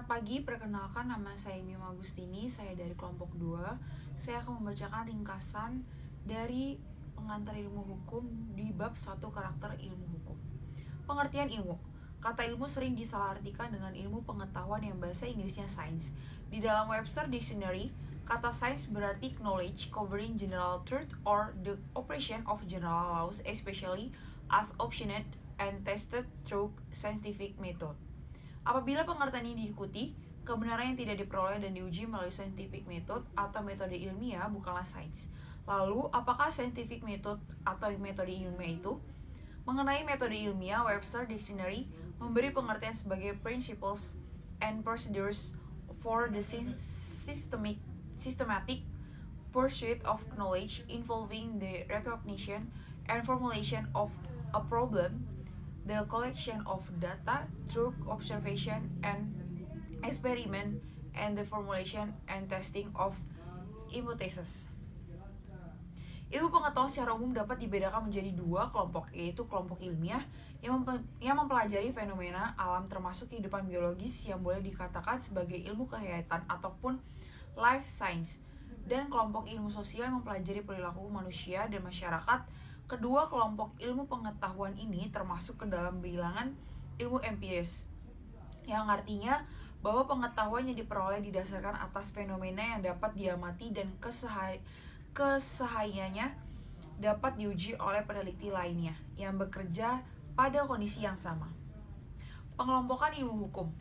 Selamat pagi, perkenalkan nama saya Mima Agustini, saya dari kelompok 2. Saya akan membacakan ringkasan dari pengantar ilmu hukum di bab 1 karakter ilmu hukum. Pengertian ilmu. Kata ilmu sering disalahartikan dengan ilmu pengetahuan yang bahasa Inggrisnya science. Di dalam Webster Dictionary, kata science berarti knowledge covering general truth or the operation of general laws, especially as obtained and tested through scientific method. Apabila pengertian ini diikuti, kebenaran yang tidak diperoleh dan diuji melalui scientific method atau metode ilmiah bukanlah sains. Lalu, apakah scientific method atau metode ilmiah itu? Mengenai metode ilmiah, Webster Dictionary memberi pengertian sebagai principles and procedures for the systematic pursuit of knowledge involving the recognition and formulation of a problem, the collection of data through observation and experiment, and the formulation and testing of hypotheses. Ilmu pengetahuan secara umum dapat dibedakan menjadi dua kelompok, yaitu kelompok ilmiah yang mempelajari fenomena alam termasuk kehidupan biologis yang boleh dikatakan sebagai ilmu kehayatan ataupun life science, dan kelompok ilmu sosial yang mempelajari perilaku manusia dan masyarakat. Kedua kelompok ilmu pengetahuan ini termasuk ke dalam bilangan ilmu empiris, yang artinya bahwa pengetahuan yang diperoleh didasarkan atas fenomena yang dapat diamati dan kesahihannya dapat diuji oleh peneliti lainnya yang bekerja pada kondisi yang sama. Pengelompokan ilmu hukum.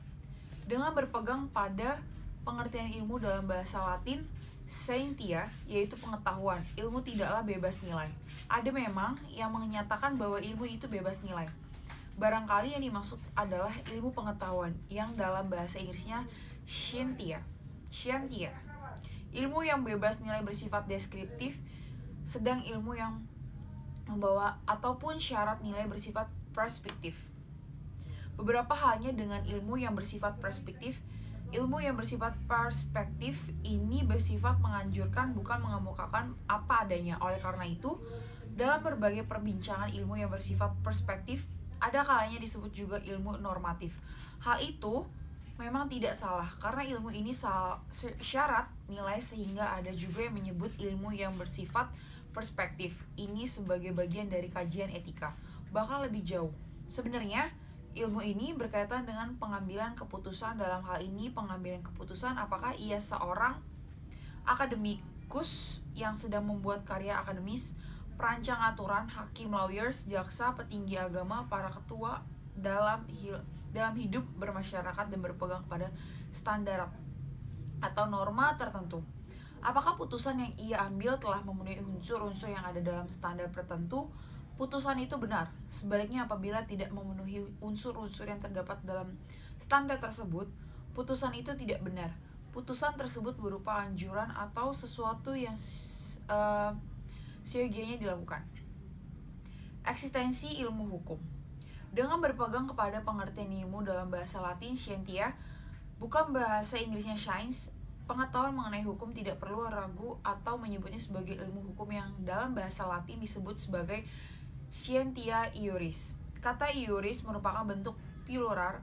Dengan berpegang pada pengertian ilmu dalam bahasa Latin, scientia, yaitu pengetahuan, ilmu tidaklah bebas nilai. Ada memang yang menyatakan bahwa ilmu itu bebas nilai. Barangkali yang dimaksud adalah ilmu pengetahuan yang dalam bahasa Inggrisnya scientia. Ilmu yang bebas nilai bersifat deskriptif, sedang ilmu yang membawa ataupun syarat nilai bersifat perspektif. Beberapa halnya dengan ilmu yang bersifat perspektif. Ilmu yang bersifat perspektif ini bersifat menganjurkan, bukan mengemukakan apa adanya. Oleh karena itu, dalam berbagai perbincangan ilmu yang bersifat perspektif, ada kalanya disebut juga ilmu normatif. Hal itu memang tidak salah, karena ilmu ini syarat nilai, sehingga ada juga yang menyebut ilmu yang bersifat perspektif ini sebagai bagian dari kajian etika. Bahkan lebih jauh, sebenarnya ilmu ini berkaitan dengan pengambilan keputusan. Dalam hal ini, pengambilan keputusan apakah ia seorang akademikus yang sedang membuat karya akademis, perancang aturan, hakim, lawyers, jaksa, petinggi agama, para ketua dalam hidup bermasyarakat dan berpegang pada standar atau norma tertentu. Apakah putusan yang ia ambil telah memenuhi unsur-unsur yang ada dalam standar tertentu? Putusan itu benar. Sebaliknya, apabila tidak memenuhi unsur-unsur yang terdapat dalam standar tersebut, putusan itu tidak benar. Putusan tersebut berupa anjuran atau sesuatu yang seyogianya dilakukan. Eksistensi ilmu hukum. Dengan berpegang kepada pengertian ilmu dalam bahasa Latin scientia, bukan bahasa Inggrisnya science, pengetahuan mengenai hukum tidak perlu ragu atau menyebutnya sebagai ilmu hukum yang dalam bahasa Latin disebut sebagai scientia iuris. Kata iuris merupakan bentuk plural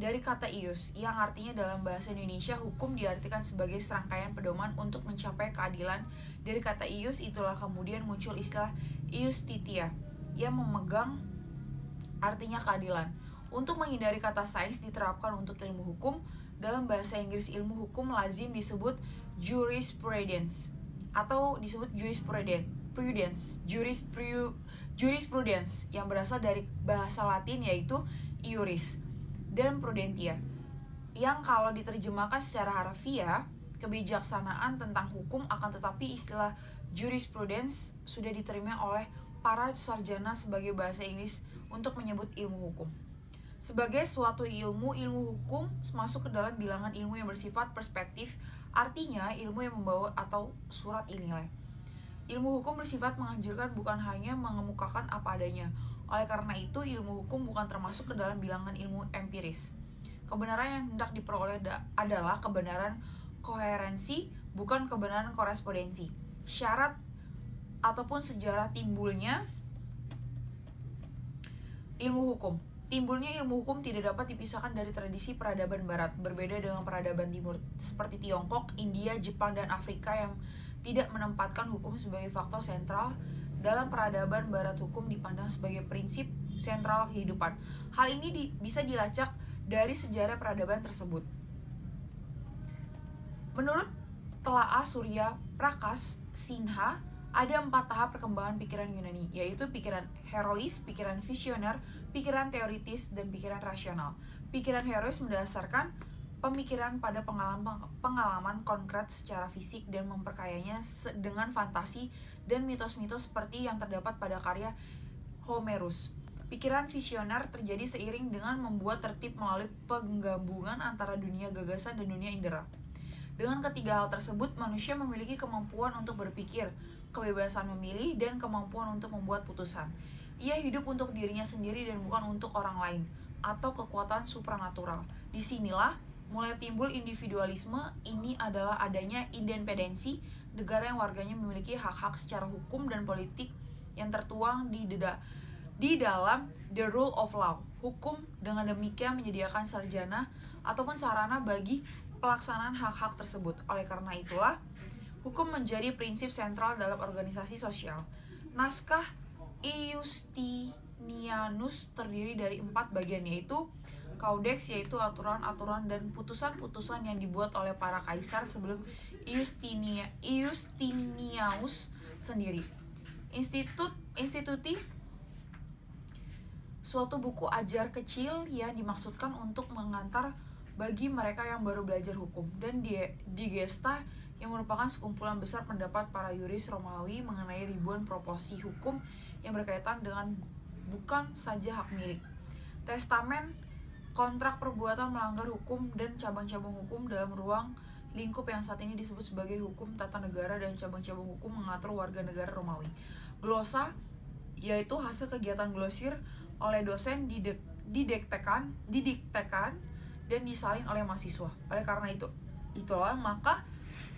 dari kata ius, yang artinya dalam bahasa Indonesia hukum diartikan sebagai serangkaian pedoman untuk mencapai keadilan. Dari kata ius itulah kemudian muncul istilah iustitia yang memegang artinya keadilan. Untuk menghindari kata sains diterapkan untuk ilmu hukum, dalam bahasa Inggris ilmu hukum lazim disebut jurisprudence atau disebut jurisprudence yang berasal dari bahasa Latin yaitu iuris dan prudentia, yang kalau diterjemahkan secara harfiah kebijaksanaan tentang hukum, akan tetapi istilah jurisprudence sudah diterima oleh para sarjana sebagai bahasa Inggris untuk menyebut ilmu hukum. Sebagai suatu ilmu hukum masuk ke dalam bilangan ilmu yang bersifat perspektif, artinya ilmu yang membawa atau surat nilai. Ilmu hukum bersifat menganjurkan, bukan hanya mengemukakan apa adanya. Oleh karena itu, ilmu hukum bukan termasuk ke dalam bilangan ilmu empiris. Kebenaran yang hendak diperoleh adalah kebenaran koherensi, bukan kebenaran korespondensi. Syarat ataupun sejarah timbulnya ilmu hukum. Timbulnya ilmu hukum tidak dapat dipisahkan dari tradisi peradaban barat, berbeda dengan peradaban timur seperti Tiongkok, India, Jepang, dan Afrika yang tidak menempatkan hukum sebagai faktor sentral. Dalam peradaban barat, hukum dipandang sebagai prinsip sentral kehidupan. Hal ini bisa dilacak dari sejarah peradaban tersebut. Menurut Telaah Surya Prakash Sinha, ada 4 tahap perkembangan pikiran Yunani, yaitu pikiran herois, pikiran visioner, pikiran teoritis, dan pikiran rasional. Pikiran herois mendasarkan pemikiran pada pengalaman konkret secara fisik dan memperkayanya dengan fantasi dan mitos-mitos seperti yang terdapat pada karya Homerus. Pikiran visioner terjadi seiring dengan membuat tertib melalui penggabungan antara dunia gagasan dan dunia indera. Dengan ketiga hal tersebut, manusia memiliki kemampuan untuk berpikir, kebebasan memilih, dan kemampuan untuk membuat putusan. Ia hidup untuk dirinya sendiri dan bukan untuk orang lain, atau kekuatan supranatural. Disinilah mulai timbul individualisme. Ini adalah adanya independensi negara yang warganya memiliki hak-hak secara hukum dan politik yang tertuang di dalam the rule of law. Hukum dengan demikian menyediakan sarjana ataupun sarana bagi pelaksanaan hak-hak tersebut. Oleh karena itulah, hukum menjadi prinsip sentral dalam organisasi sosial. Naskah Iustinianus terdiri dari 4 bagian, yaitu Codex, yaitu aturan-aturan dan putusan-putusan yang dibuat oleh para kaisar sebelum Iustinianus sendiri. Instituti, suatu buku ajar kecil yang dimaksudkan untuk mengantar bagi mereka yang baru belajar hukum, dan Digesta yang merupakan sekumpulan besar pendapat para yuris Romawi mengenai ribuan proporsi hukum yang berkaitan dengan bukan saja hak milik. Testamen, kontrak perbuatan melanggar hukum, dan cabang-cabang hukum dalam ruang lingkup yang saat ini disebut sebagai hukum tata negara, dan cabang-cabang hukum mengatur warga negara Romawi. Glosa, yaitu hasil kegiatan glosir oleh dosen didiktekan dan disalin oleh mahasiswa. Oleh karena itulah maka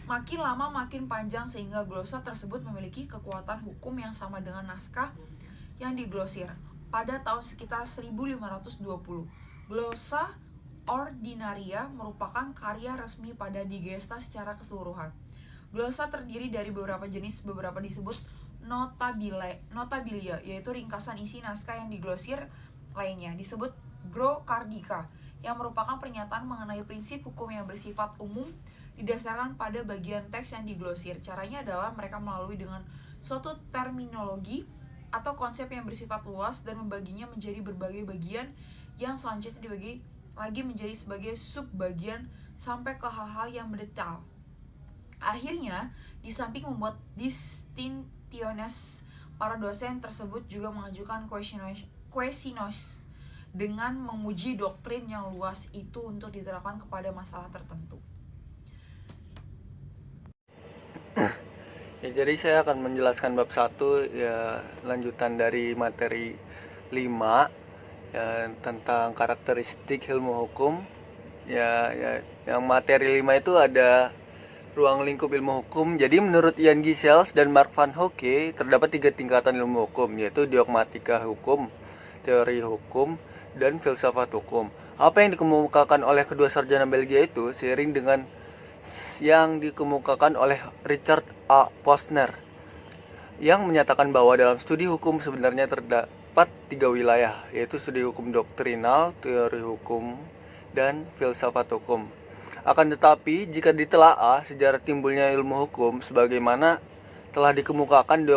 makin lama makin panjang sehingga glosa tersebut memiliki kekuatan hukum yang sama dengan naskah yang diglosir. Pada tahun sekitar 1520, Glossa Ordinaria merupakan karya resmi pada Digesta secara keseluruhan. Glossa terdiri dari beberapa jenis, beberapa disebut notabilia, yaitu ringkasan isi naskah yang diglosir. Lainnya disebut Grocardica, yang merupakan pernyataan mengenai prinsip hukum yang bersifat umum didasarkan pada bagian teks yang diglosir. Caranya adalah mereka melalui dengan suatu terminologi atau konsep yang bersifat luas dan membaginya menjadi berbagai bagian yang selanjutnya dibagi lagi menjadi sebagai sub-bagian sampai ke hal-hal yang mendetail. Akhirnya, di samping membuat distinctiones, para dosen tersebut juga mengajukan questiones dengan memuji doktrin yang luas itu untuk diterapkan kepada masalah tertentu. Ya, jadi saya akan menjelaskan bab 1, ya, lanjutan dari materi 5, ya, tentang karakteristik ilmu hukum. Ya, yang materi 5 itu ada ruang lingkup ilmu hukum. Jadi menurut Ian Gisels dan Mark Van Hoeke terdapat 3 tingkatan ilmu hukum, yaitu dogmatika hukum, teori hukum, dan filsafat hukum. Apa yang dikemukakan oleh kedua sarjana Belgia itu seiring dengan yang dikemukakan oleh Richard A. Posner, yang menyatakan bahwa dalam studi hukum sebenarnya terdapat 3 wilayah, yaitu studi hukum doktrinal, teori hukum, dan filsafat hukum. Akan tetapi, jika ditelaah sejarah timbulnya ilmu hukum sebagaimana telah dikemukakan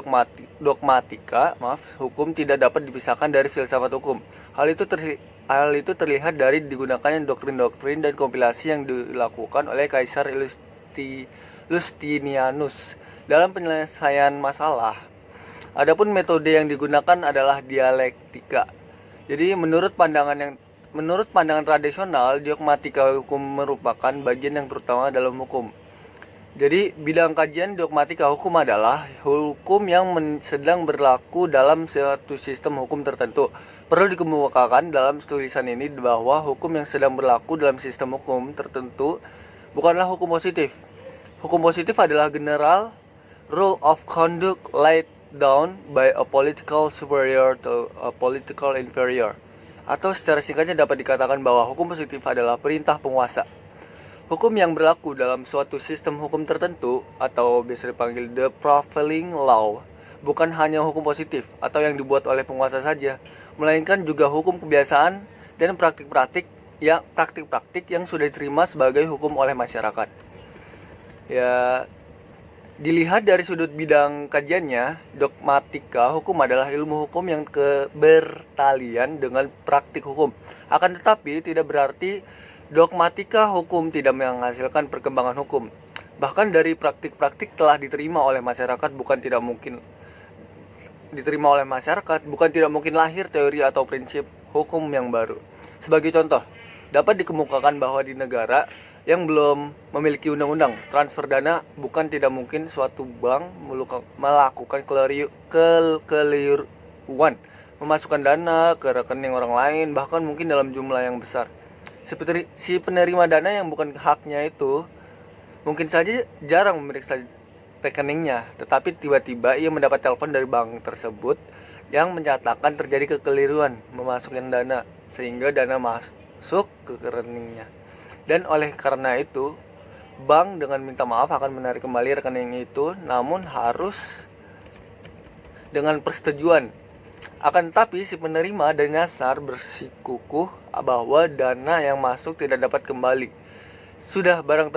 dogmatika, hukum tidak dapat dipisahkan dari filsafat hukum. Hal itu terlihat dari digunakannya doktrin-doktrin dan kompilasi yang dilakukan oleh Kaisar Justinianus dalam penyelesaian masalah. Adapun metode yang digunakan adalah dialektika. Jadi menurut pandangan tradisional, dogmatika hukum merupakan bagian yang terutama dalam hukum. Jadi bidang kajian dogmatika hukum adalah hukum yang sedang berlaku dalam suatu sistem hukum tertentu. Perlu dikemukakan dalam tulisan ini bahwa hukum yang sedang berlaku dalam sistem hukum tertentu bukanlah hukum positif. Hukum positif adalah general rule of conduct laid down by a political superior to a political inferior. Atau secara singkatnya dapat dikatakan bahwa hukum positif adalah perintah penguasa. Hukum yang berlaku dalam suatu sistem hukum tertentu atau biasa dipanggil the prevailing law bukan hanya hukum positif atau yang dibuat oleh penguasa saja, melainkan juga hukum kebiasaan dan praktik-praktik yang sudah diterima sebagai hukum oleh masyarakat. Ya, dilihat dari sudut bidang kajiannya, dogmatika hukum adalah ilmu hukum yang bertalian dengan praktik hukum. Akan tetapi tidak berarti dogmatika hukum tidak menghasilkan perkembangan hukum. Bahkan dari praktik-praktik telah diterima oleh masyarakat bukan tidak mungkin lahir teori atau prinsip hukum yang baru. Sebagai contoh, dapat dikemukakan bahwa di negara yang belum memiliki undang-undang transfer dana bukan tidak mungkin suatu bank melakukan kekeliruan memasukkan dana ke rekening orang lain, bahkan mungkin dalam jumlah yang besar. Si penerima dana yang bukan haknya itu mungkin saja jarang memeriksa rekeningnya, tetapi tiba-tiba ia mendapat telepon dari bank tersebut yang menyatakan terjadi kekeliruan memasukkan dana sehingga dana masuk ke rekeningnya. Dan oleh karena itu, bank dengan minta maaf akan menarik kembali rekening itu, namun harus dengan persetujuan. Akan tetapi si penerima dan nyasar bersikukuh bahwa dana yang masuk tidak dapat kembali. Sudah barang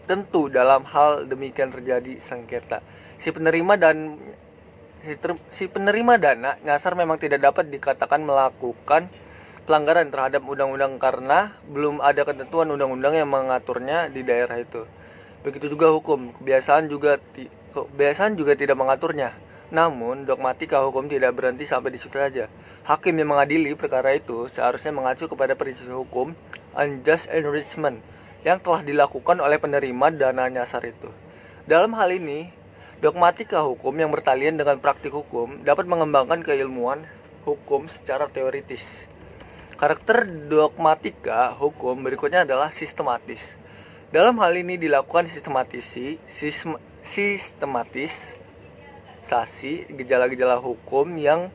tentu dalam hal demikian terjadi sengketa. Si penerima dana nyasar memang tidak dapat dikatakan melakukan pelanggaran terhadap undang-undang karena belum ada ketentuan undang-undang yang mengaturnya di daerah itu. Begitu juga hukum, kebiasaan juga tidak mengaturnya. Namun, dogmatika hukum tidak berhenti sampai di situ saja. Hakim yang mengadili perkara itu seharusnya mengacu kepada prinsip hukum unjust enrichment yang telah dilakukan oleh penerima dana nyasar itu. Dalam hal ini, dogmatika hukum yang bertalian dengan praktik hukum dapat mengembangkan keilmuan hukum secara teoritis. Karakter dogmatika hukum berikutnya adalah sistematis. Dalam hal ini dilakukan sistematisasi gejala-gejala hukum yang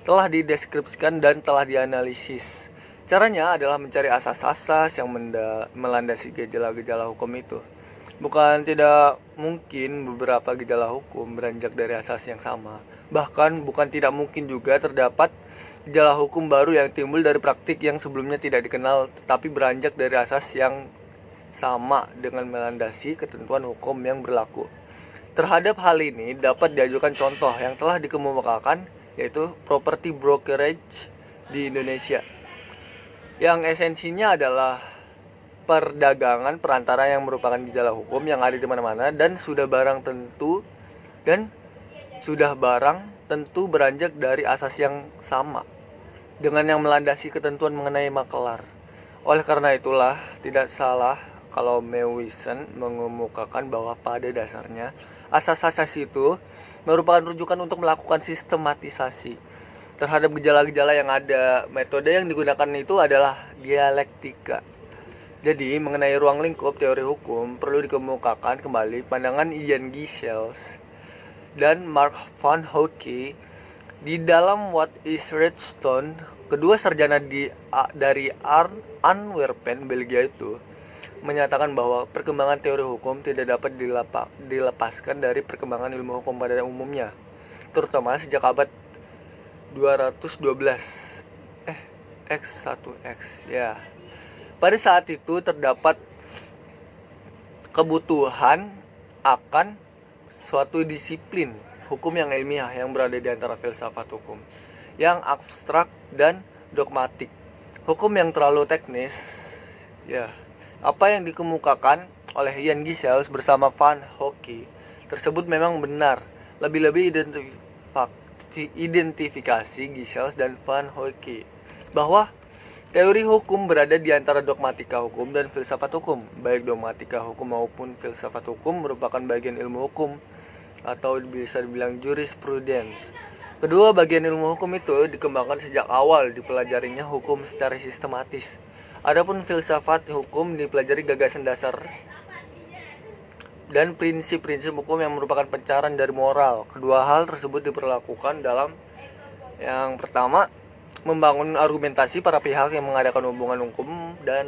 telah dideskripsikan dan telah dianalisis. Caranya adalah mencari asas-asas yang melandasi gejala-gejala hukum itu. Bukan tidak mungkin beberapa gejala hukum beranjak dari asas yang sama. Bahkan bukan tidak mungkin juga terdapat gejala hukum baru yang timbul dari praktik yang sebelumnya tidak dikenal tetapi beranjak dari asas yang sama dengan melandasi ketentuan hukum yang berlaku. Terhadap hal ini dapat diajukan contoh yang telah dikemukakan, yaitu property brokerage di Indonesia, yang esensinya adalah perdagangan perantara yang merupakan gejala hukum yang ada di mana-mana dan sudah barang tentu beranjak dari asas yang sama dengan yang melandasi ketentuan mengenai makelar. Oleh karena itulah tidak salah kalau Mewison mengemukakan bahwa pada dasarnya asas-asas itu merupakan rujukan untuk melakukan sistematisasi terhadap gejala-gejala yang ada. Metode yang digunakan itu adalah dialektika. Jadi mengenai ruang lingkup teori hukum perlu dikemukakan kembali pandangan Ian Giesels dan Mark van Hoeke di dalam What is Redstone. Kedua sarjana dari Antwerpen, Belgia itu menyatakan bahwa perkembangan teori hukum tidak dapat dilepaskan dari perkembangan ilmu hukum pada umumnya, terutama sejak abad 212 X1X ya. Pada saat itu terdapat kebutuhan akan suatu disiplin hukum yang ilmiah yang berada di antara filsafat hukum yang abstrak dan dogmatik. Hukum yang terlalu teknis ya. Apa yang dikemukakan oleh Ian Giesels bersama Van Hoeke tersebut memang benar. Lebih-lebih identifikasi Giesels dan Van Hoeke bahwa teori hukum berada di antara dogmatika hukum dan filsafat hukum. Baik dogmatika hukum maupun filsafat hukum merupakan bagian ilmu hukum atau bisa dibilang jurisprudence. Kedua bagian ilmu hukum itu dikembangkan sejak awal dipelajarinya hukum secara sistematis. Adapun filsafat hukum dipelajari gagasan dasar dan prinsip-prinsip hukum yang merupakan pencerahan dari moral. Kedua hal tersebut diperlakukan dalam Yang pertama, membangun argumentasi para pihak yang mengadakan hubungan hukum dan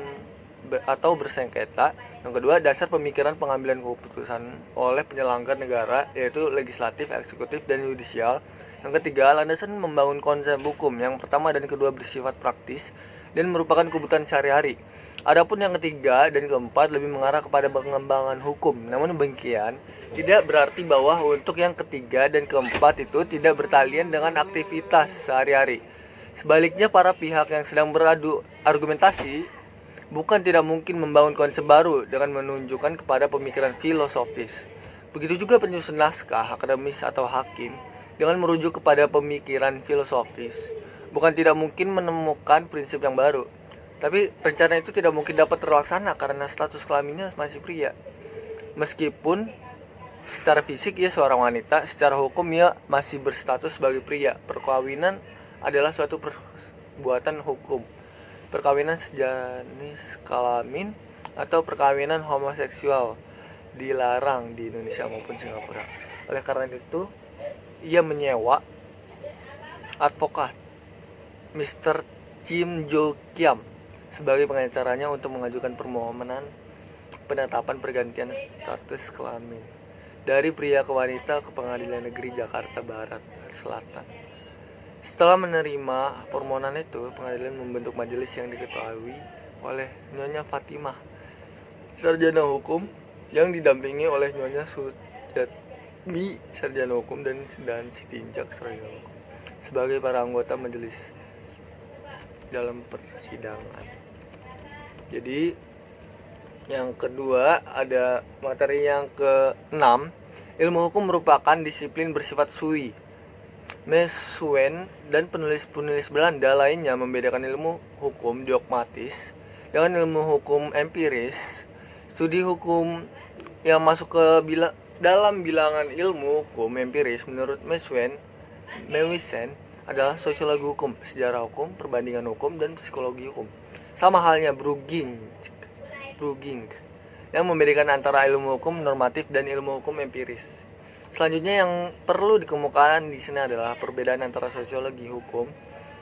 atau bersengketa. Yang kedua, dasar pemikiran pengambilan keputusan oleh penyelenggara negara, yaitu legislatif, eksekutif, dan yudisial. Yang ketiga, landasan membangun konsep hukum. Yang pertama dan kedua bersifat praktis dan merupakan kebutuhan sehari-hari. Adapun yang ketiga dan keempat lebih mengarah kepada pengembangan hukum. Namun demikian, tidak berarti bahwa untuk yang ketiga dan keempat itu tidak bertalian dengan aktivitas sehari-hari. Sebaliknya, para pihak yang sedang beradu argumentasi bukan tidak mungkin membangun konsep baru dengan menunjukkan kepada pemikiran filosofis. Begitu juga penyusun naskah akademis atau hakim dengan merujuk kepada pemikiran filosofis. Bukan tidak mungkin menemukan prinsip yang baru, tapi rencana itu tidak mungkin dapat terlaksana karena status kelaminnya masih pria. Meskipun secara fisik ia seorang wanita, secara hukum ia masih berstatus sebagai pria. Perkawinan adalah suatu perbuatan hukum. Perkawinan sejenis kelamin atau perkawinan homoseksual dilarang di Indonesia maupun Singapura. Oleh karena itu, ia menyewa advokat Mr. Kim Jo Kiam sebagai pengacaranya untuk mengajukan permohonan penetapan pergantian status kelamin dari pria ke wanita ke Pengadilan Negeri Jakarta Barat Selatan. Setelah menerima permohonan itu, pengadilan membentuk majelis yang diketuai oleh Nyonya Fatimah, sarjana hukum, yang didampingi oleh Nyonya Sujatmi, sarjana hukum, dan Siti Injak, sarjana hukum, sebagai para anggota majelis dalam persidangan. Jadi yang kedua, ada materi yang ke-6. Ilmu hukum merupakan disiplin bersifat sui. Mesuen dan penulis-penulis Belanda lainnya membedakan ilmu hukum dogmatis dengan ilmu hukum empiris. Studi hukum yang masuk ke dalam bilangan ilmu hukum empiris menurut Mewisen adalah sosiologi hukum, sejarah hukum, perbandingan hukum, dan psikologi hukum. Sama halnya Brueging yang membedakan antara ilmu hukum normatif dan ilmu hukum empiris. Selanjutnya yang perlu dikemukakan di sini adalah perbedaan antara sosiologi hukum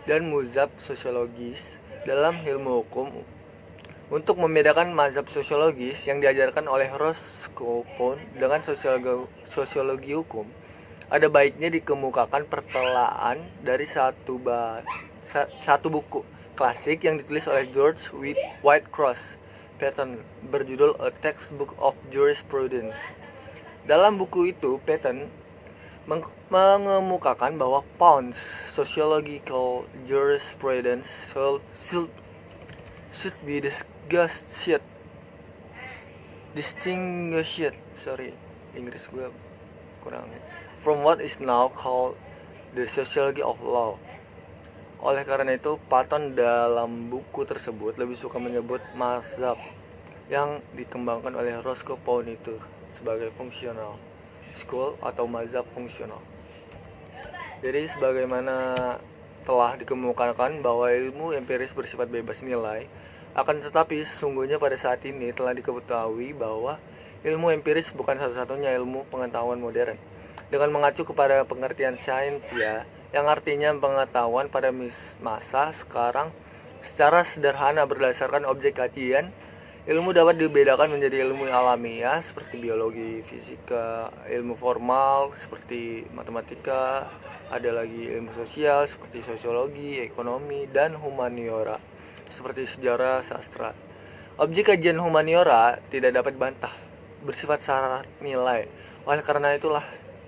dan mazhab sosiologis dalam ilmu hukum. Untuk membedakan mazhab sosiologis yang diajarkan oleh Roscoe dengan sosiologi hukum, ada baiknya dikemukakan pertelaan dari satu buku klasik yang ditulis oleh George Whitecross Patton berjudul A Textbook of Jurisprudence. Dalam buku itu, Patton mengemukakan bahwa Pound's sociological jurisprudence should be distinguished Inggris gue kurang, from what is now called the sociology of law. Oleh karena itu, Patton dalam buku tersebut lebih suka menyebut mazhab yang dikembangkan oleh Roscoe Pound itu sebagai functional school atau mazhab fungsional. Jadi sebagaimana telah dikemukakan bahwa ilmu empiris bersifat bebas nilai, akan tetapi sesungguhnya pada saat ini telah diketahui bahwa ilmu empiris bukan satu-satunya ilmu pengetahuan modern. Dengan mengacu kepada pengertian saintia yang artinya pengetahuan pada masa sekarang secara sederhana berdasarkan objek kajian, ilmu dapat dibedakan menjadi ilmu alamiah seperti biologi, fisika, ilmu formal seperti matematika, ada lagi ilmu sosial seperti sosiologi, ekonomi, dan humaniora seperti sejarah, sastra. Objek kajian humaniora tidak dapat dibantah, bersifat syarat nilai. Oleh karena itulah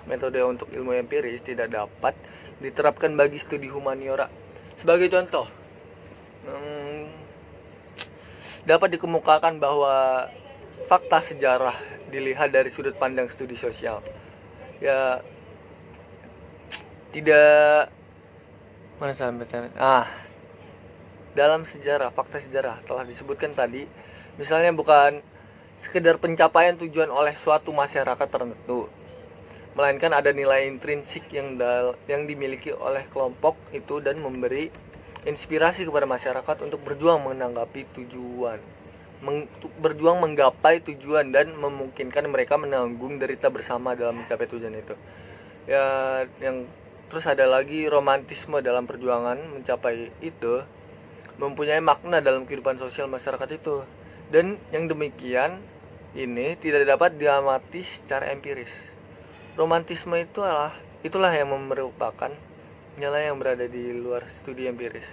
metode untuk ilmu empiris tidak dapat diterapkan bagi studi humaniora. Sebagai contoh, dapat dikemukakan bahwa fakta sejarah dilihat dari sudut pandang studi sosial. Ya, tidak mana sampai dalam sejarah, fakta sejarah telah disebutkan tadi, misalnya bukan sekedar pencapaian tujuan oleh suatu masyarakat tertentu, melainkan ada nilai intrinsik yang dimiliki oleh kelompok itu dan memberi inspirasi kepada masyarakat untuk berjuang menggapai tujuan dan memungkinkan mereka menanggung derita bersama dalam mencapai tujuan itu. Ya, yang Terus ada lagi romantisme dalam perjuangan mencapai itu mempunyai makna dalam kehidupan sosial masyarakat itu. Dan yang demikian ini tidak dapat diamati secara empiris. Romantisme itulah yang merupakan nilai yang berada di luar studi empiris.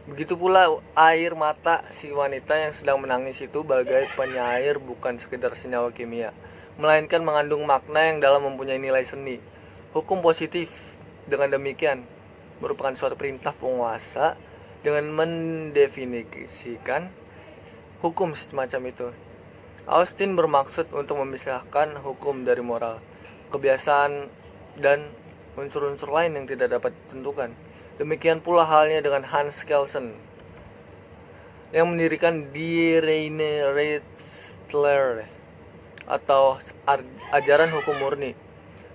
Begitu pula air mata si wanita yang sedang menangis itu bagai penyair bukan sekedar senyawa kimia, melainkan mengandung makna yang dalam mempunyai nilai seni. Hukum positif dengan demikian merupakan suatu perintah penguasa dengan mendefinisikan hukum semacam itu. Austin bermaksud untuk memisahkan hukum dari moral, kebiasaan, dan unsur-unsur lain yang tidak dapat ditentukan. Demikian pula halnya dengan Hans Kelsen yang mendirikan Die reine Rechtslehre atau ajaran hukum murni.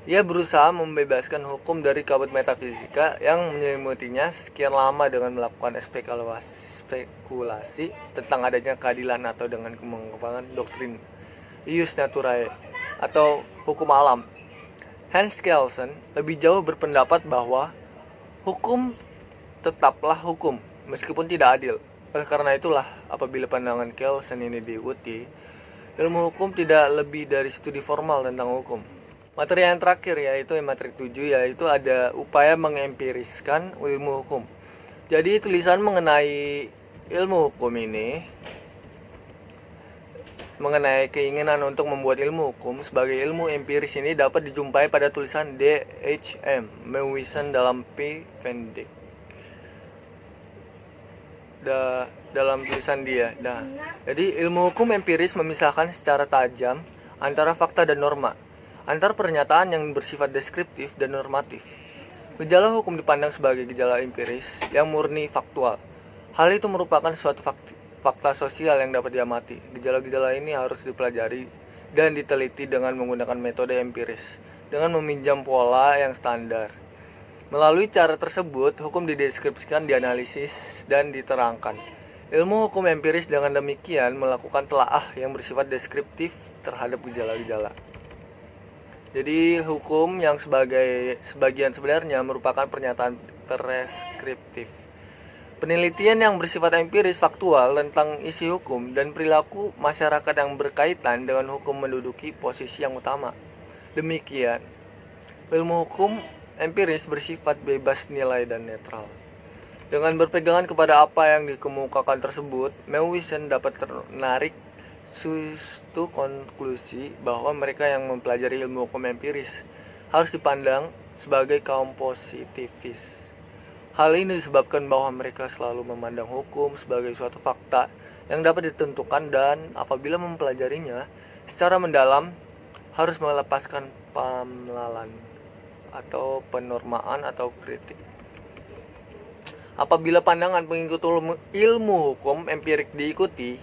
Ia berusaha membebaskan hukum dari kabut metafisika yang menyelimutinya sekian lama dengan melakukan spekulasi tentang adanya keadilan atau dengan pengembangan doktrin ius naturae atau hukum alam. Hans Kelsen lebih jauh berpendapat bahwa hukum tetaplah hukum meskipun tidak adil. Oleh karena itulah, apabila pandangan Kelsen ini diikuti, ilmu hukum tidak lebih dari studi formal tentang hukum. Materi yang terakhir yaitu materi 7, yaitu ada upaya mengempiriskan ilmu hukum. Jadi tulisan mengenai ilmu hukum ini mengenai keinginan untuk membuat ilmu hukum sebagai ilmu empiris ini dapat dijumpai pada tulisan D.H.M. Mewison dalam P. Vendick. Dalam tulisan dia. Jadi ilmu hukum empiris memisahkan secara tajam antara fakta dan norma, antara pernyataan yang bersifat deskriptif dan normatif. Gejala hukum dipandang sebagai gejala empiris yang murni faktual. Hal itu merupakan suatu fakta sosial yang dapat diamati. Gejala-gejala ini harus dipelajari dan diteliti dengan menggunakan metode empiris, dengan meminjam pola yang standar. Melalui cara tersebut, hukum dideskripsikan, dianalisis, dan diterangkan. Ilmu hukum empiris dengan demikian melakukan telaah yang bersifat deskriptif terhadap gejala-gejala. Jadi hukum yang sebagian sebenarnya merupakan pernyataan preskriptif. Penelitian yang bersifat empiris faktual tentang isi hukum dan perilaku masyarakat yang berkaitan dengan hukum menduduki posisi yang utama. Demikian, ilmu hukum empiris bersifat bebas nilai dan netral. Dengan berpegangan kepada apa yang dikemukakan tersebut, Mewison dapat menarik suatu konklusi bahwa mereka yang mempelajari ilmu hukum empiris harus dipandang sebagai kaum positivis. Hal ini disebabkan bahwa mereka selalu memandang hukum sebagai suatu fakta yang dapat ditentukan dan apabila mempelajarinya secara mendalam harus melepaskan pamlalan atau penormaan atau kritik. Apabila pandangan pengikut ilmu hukum empirik diikuti,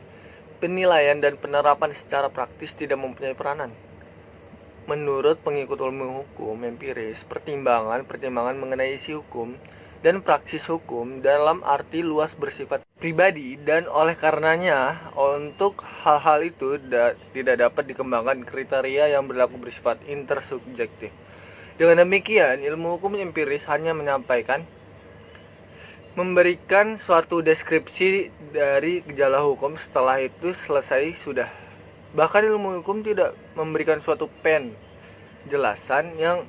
penilaian dan penerapan secara praktis tidak mempunyai peranan. Menurut pengikut ilmu hukum empiris, pertimbangan mengenai isi hukum dan praksis hukum dalam arti luas bersifat pribadi dan oleh karenanya untuk hal-hal itu tidak dapat dikembangkan kriteria yang berlaku bersifat intersubjektif. Dengan demikian, ilmu hukum empiris hanya memberikan suatu deskripsi dari gejala hukum, setelah itu selesai sudah. Bahkan ilmu hukum tidak memberikan suatu penjelasan yang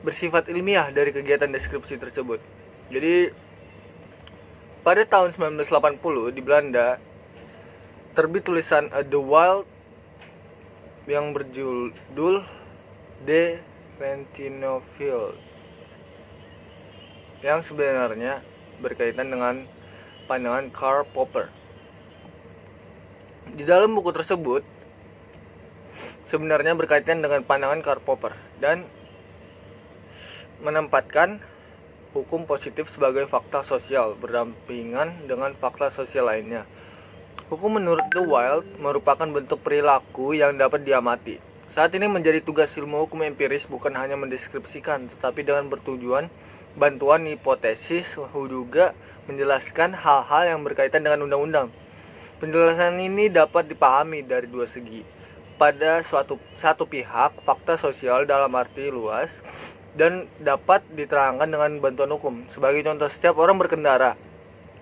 bersifat ilmiah dari kegiatan deskripsi tersebut. Jadi pada tahun 1980 di Belanda terbit tulisan The Wild yang berjudul De Rentinofield yang sebenarnya berkaitan dengan pandangan Karl Popper. Di dalam buku tersebut sebenarnya berkaitan dengan pandangan Karl Popper dan menempatkan hukum positif sebagai fakta sosial berdampingan dengan fakta sosial lainnya. Hukum menurut The Wild merupakan bentuk perilaku yang dapat diamati. Saat ini menjadi tugas ilmu hukum empiris bukan hanya mendeskripsikan, tetapi dengan bertujuan bantuan hipotesis juga menjelaskan hal-hal yang berkaitan dengan undang-undang. Penjelasan ini dapat dipahami dari dua segi. Pada satu pihak, fakta sosial dalam arti luas dan dapat diterangkan dengan bantuan hukum. Sebagai contoh, setiap orang berkendara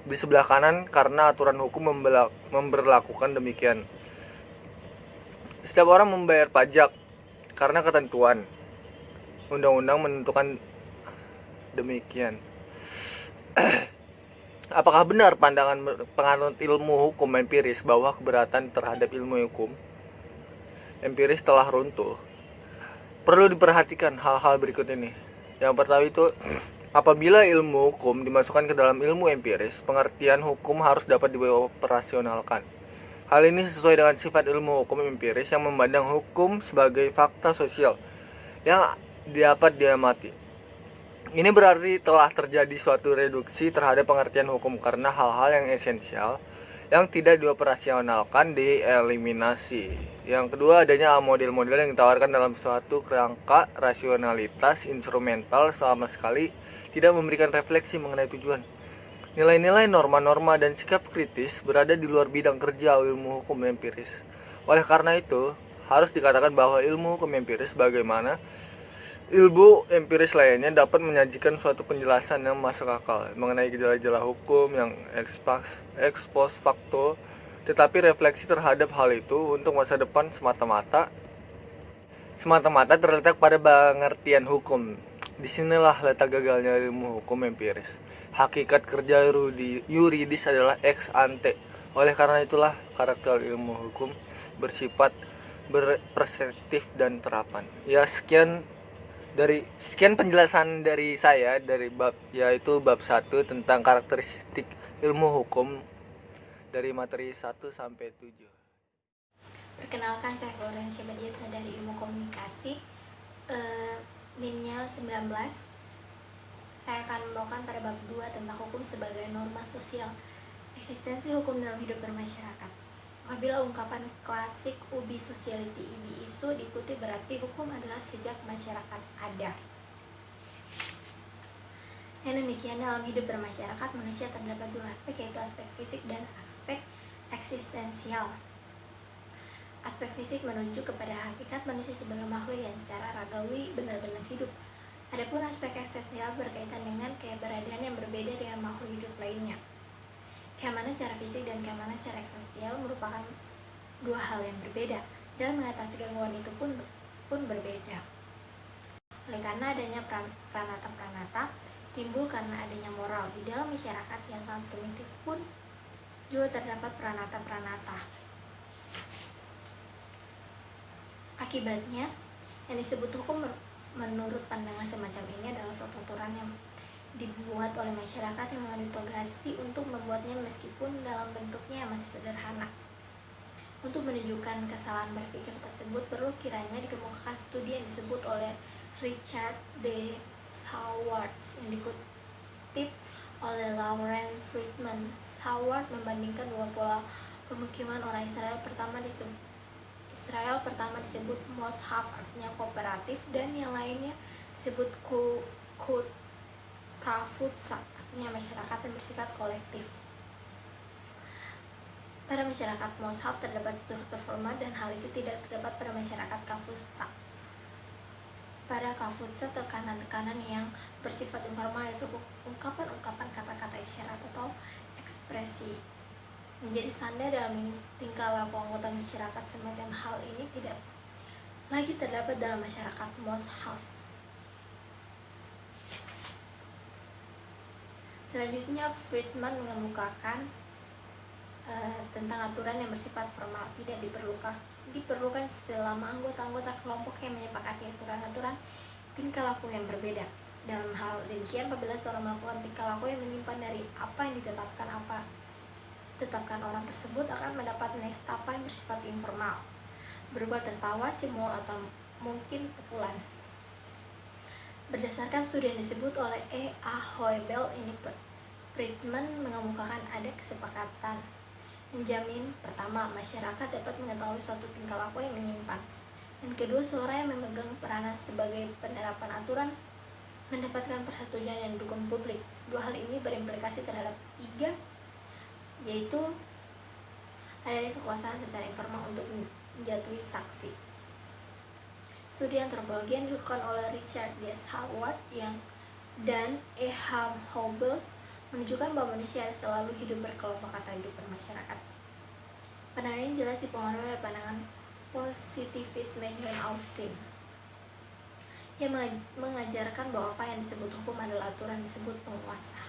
di sebelah kanan karena aturan hukum memberlakukan demikian. Setiap orang membayar pajak karena ketentuan undang-undang menentukan demikian. Apakah benar pandangan penganut ilmu hukum empiris bahwa keberatan terhadap ilmu hukum empiris telah runtuh? Perlu diperhatikan hal-hal berikut ini. Yang pertama itu, apabila ilmu hukum dimasukkan ke dalam ilmu empiris, pengertian hukum harus dapat dioperasionalkan. Hal ini sesuai dengan sifat ilmu hukum empiris yang memandang hukum sebagai fakta sosial yang dapat diamati. Ini berarti telah terjadi suatu reduksi terhadap pengertian hukum karena hal-hal yang esensial yang tidak dioperasionalkan dieliminasi. Yang kedua, adanya model-model yang ditawarkan dalam suatu kerangka rasionalitas instrumental sama sekali tidak memberikan refleksi mengenai tujuan. Nilai-nilai, norma-norma, dan sikap kritis berada di luar bidang kerja ilmu hukum empiris. Oleh karena itu, harus dikatakan bahwa ilmu hukum empiris bagaimana ilmu empiris lainnya dapat menyajikan suatu penjelasan yang masuk akal mengenai gejala-gejala hukum yang ex post facto, tetapi refleksi terhadap hal itu untuk masa depan semata-mata terletak pada pengertian hukum. Disinilah letak gagalnya ilmu hukum empiris. Hakikat kerja yuridis adalah ex ante. Oleh karena itulah karakter ilmu hukum bersifat berperspektif dan terapan. Ya, sekian penjelasan dari saya dari bab 1 tentang karakteristik ilmu hukum dari materi 1 sampai 7. Perkenalkan, saya Florencia Badiasa dari Ilmu Komunikasi, NIM-nya 19. Saya akan membawakan pada bab 2 tentang hukum sebagai norma sosial, eksistensi hukum dalam hidup bermasyarakat. Apabila ungkapan klasik ubi sociality ibi isu diikuti, berarti hukum adalah sejak masyarakat ada. Yang demikian, dalam hidup bermasyarakat manusia terdapat dua aspek, yaitu aspek fisik dan aspek eksistensial. Aspek fisik menunjuk kepada hakikat manusia sebagai makhluk yang secara ragawi benar-benar hidup. Adapun aspek eksistensial berkaitan dengan keberadaan yang berbeda dengan makhluk hidup lainnya. Keamanan secara fisik dan keamanan secara eksistensial merupakan dua hal yang berbeda, dan mengatasi gangguan itu pun berbeda. Oleh karena adanya pranata-pranata timbul karena adanya moral. Di dalam masyarakat yang sangat primitif pun juga terdapat pranata-pranata. Akibatnya, yang disebut hukum menurut pandangan semacam ini adalah suatu aturan yang dibuat oleh masyarakat yang menitogasi untuk membuatnya meskipun dalam bentuknya yang masih sederhana. Untuk menunjukkan kesalahan berpikir tersebut, perlu kiranya dikemukakan studi yang disebut oleh Richard D. Schwartz yang dikutip oleh Lauren Friedman. Schwartz membandingkan dua pola pemukiman orang Israel. Pertama disebut Moshav, artinya kooperatif, dan yang lainnya disebut Kafutsa, artinya masyarakat yang bersifat kolektif. Pada masyarakat Moshav terdapat struktur formal, dan hal itu tidak terdapat pada masyarakat Kafutsa. Pada Kafutsa, tekanan-tekanan yang bersifat informal, yaitu ungkapan-ungkapan kata-kata isyarat atau ekspresi, menjadi standar dalam tingkah laku anggota masyarakat. Semacam hal ini tidak lagi terdapat dalam masyarakat Moshav. Selanjutnya, Friedman mengemukakan tentang aturan yang bersifat formal. Tidak diperlukan selama anggota-anggota kelompok yang menyepakati aturan-aturan tingkah laku yang berbeda. Dalam hal demikian, apabila seorang melakukan tingkah laku yang menyimpang dari apa yang ditetapkan orang tersebut akan mendapat nestapa yang bersifat informal, berupa tertawa, cemooh, atau mungkin pukulan. Berdasarkan studi yang disebut oleh E. A. Hoebel ini, Friedman mengemukakan ada kesepakatan menjamin: pertama, masyarakat dapat mengetahui suatu tingkah laku yang menyimpang, dan kedua, seorang yang memegang peranan sebagai penerapan aturan mendapatkan persetujuan yang didukung publik. Dua hal ini berimplikasi terhadap tiga, yaitu adanya kekuasaan secara informal untuk menjatuhi saksi. Studi antropologi yang dilakukan oleh Richard D. Howard dan E. Ham Hobbles menunjukkan bahwa manusia selalu hidup berkelompok atau hidup bermasyarakat. Pandangan ini jelas dipengaruhi oleh pandangan positivisme John Austin yang mengajarkan bahwa apa yang disebut hukum adalah aturan disebut penguasa.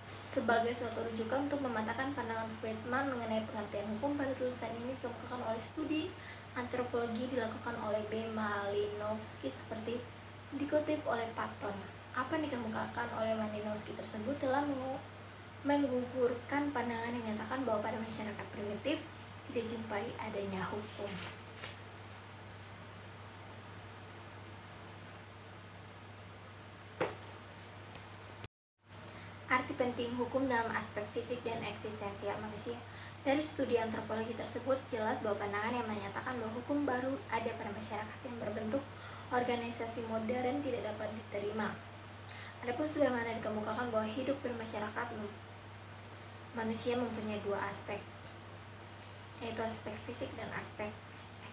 Sebagai suatu rujukan untuk mematahkan pandangan Friedman mengenai pengertian hukum, pada tulisan ini dikemukakan oleh studi antropologi dilakukan oleh B. Malinowski seperti dikutip oleh Patton. Apa yang dikemukakan oleh Malinowski tersebut telah menggugurkan pandangan yang menyatakan bahwa pada masyarakat primitif tidak jumpai adanya hukum. Arti penting hukum dalam aspek fisik dan eksistensial manusia. Dari studi antropologi tersebut jelas bahwa pandangan yang menyatakan bahwa hukum baru ada pada masyarakat yang berbentuk organisasi modern tidak dapat diterima. Adapun sebagaimana dikemukakan bahwa hidup bermasyarakat manusia mempunyai dua aspek, yaitu aspek fisik dan aspek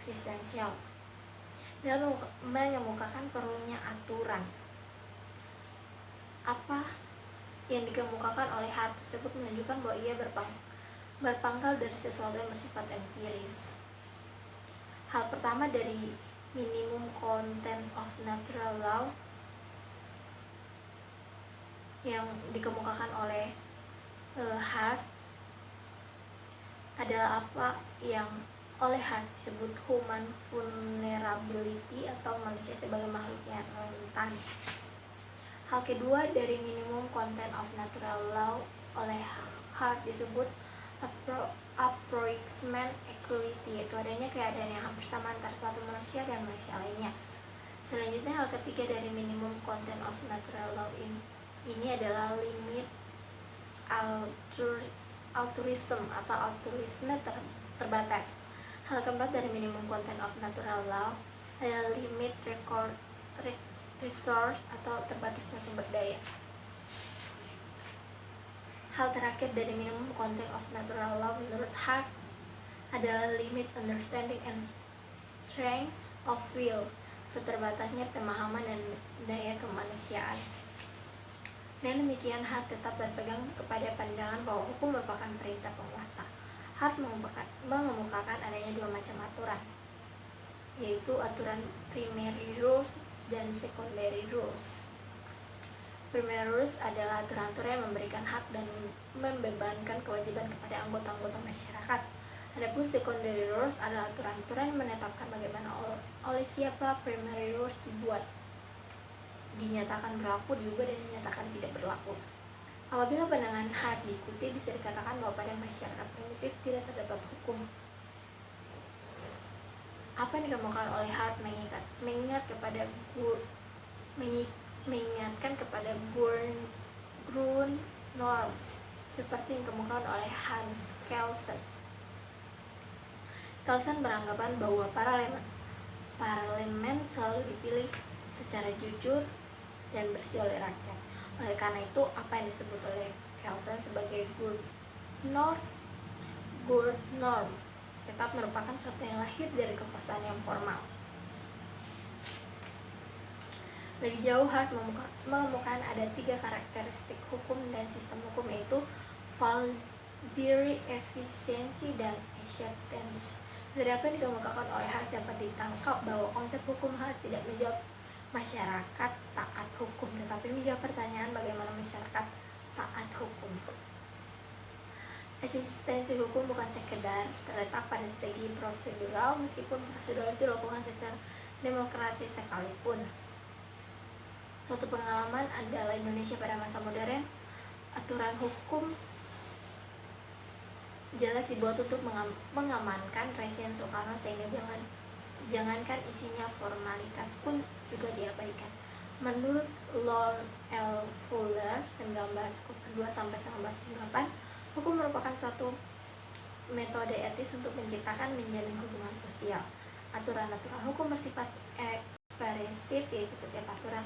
eksistensial. Dalam mengemukakan perlunya aturan, apa yang dikemukakan oleh Hart tersebut menunjukkan bahwa ia berpangkal dari sesuatu yang bersifat empiris. Hal pertama dari minimum content of natural law yang dikemukakan oleh Hart adalah apa yang oleh Hart disebut human vulnerability atau manusia sebagai makhluk yang rentan. Hal kedua dari minimum content of natural law oleh Hart disebut approximate equality, yaitu adanya keadaan yang hampir sama antara suatu manusia dan manusia lainnya. Selanjutnya, hal ketiga dari minimum content of natural law ini adalah limit altruism atau altruisme terbatas. Hal keempat dari minimum content of natural law adalah limit resource atau terbatasnya sumber daya. Hal terakhir dari minimum content of natural law menurut Hart adalah limit understanding and strength of will, keterbatasnya pemahaman dan daya kemanusiaan. Dan demikian Hart tetap berpegang kepada pandangan bahwa hukum merupakan perintah penguasa. Hart mengemukakan adanya dua macam aturan, yaitu aturan primary rules dan secondary rules. Primary rules adalah aturan-aturan yang memberikan hak dan membebankan kewajiban kepada anggota-anggota masyarakat. Adapun secondary rules adalah aturan-aturan yang menetapkan bagaimana oleh siapa primary rules dibuat, dinyatakan berlaku, diubah, dan dinyatakan tidak berlaku. Apabila pandangan Hart diikuti, bisa dikatakan bahwa pada masyarakat primitif tidak terdapat hukum. Apa yang dikemukakan oleh Hart mengingatkan kepada Grundnorm seperti yang dikemukakan oleh Hans Kelsen. Kelsen beranggapan bahwa parlemen selalu dipilih secara jujur dan bersih oleh rakyat. Oleh karena itu, apa yang disebut oleh Kelsen sebagai Grundnorm tetap merupakan suatu yang lahir dari kekuasaan yang formal. Lebih jauh, Hart mengemukakan ada 3 karakteristik hukum dan sistem hukum, yaitu validity, efisiensi, dan acceptance. Dari apa yang dikemukakan oleh Hart dapat ditangkap bahwa konsep hukum Hart tidak menjawab masyarakat taat hukum, tetapi menjawab pertanyaan bagaimana masyarakat taat hukum. Eksistensi hukum bukan sekedar terletak pada segi prosedural, meskipun prosedural itu dilakukan secara demokratis sekalipun. Suatu pengalaman adalah Indonesia pada masa modern. Aturan hukum jelas dibuat untuk mengamankan Presiden Soekarno, sehingga jangankan isinya, formalitas pun juga diabaikan. Menurut Lord L. Fuller 1902-1978, hukum merupakan suatu metode etis untuk menciptakan menjalin hubungan sosial. Aturan-aturan hukum bersifat ekspresif, yaitu setiap aturan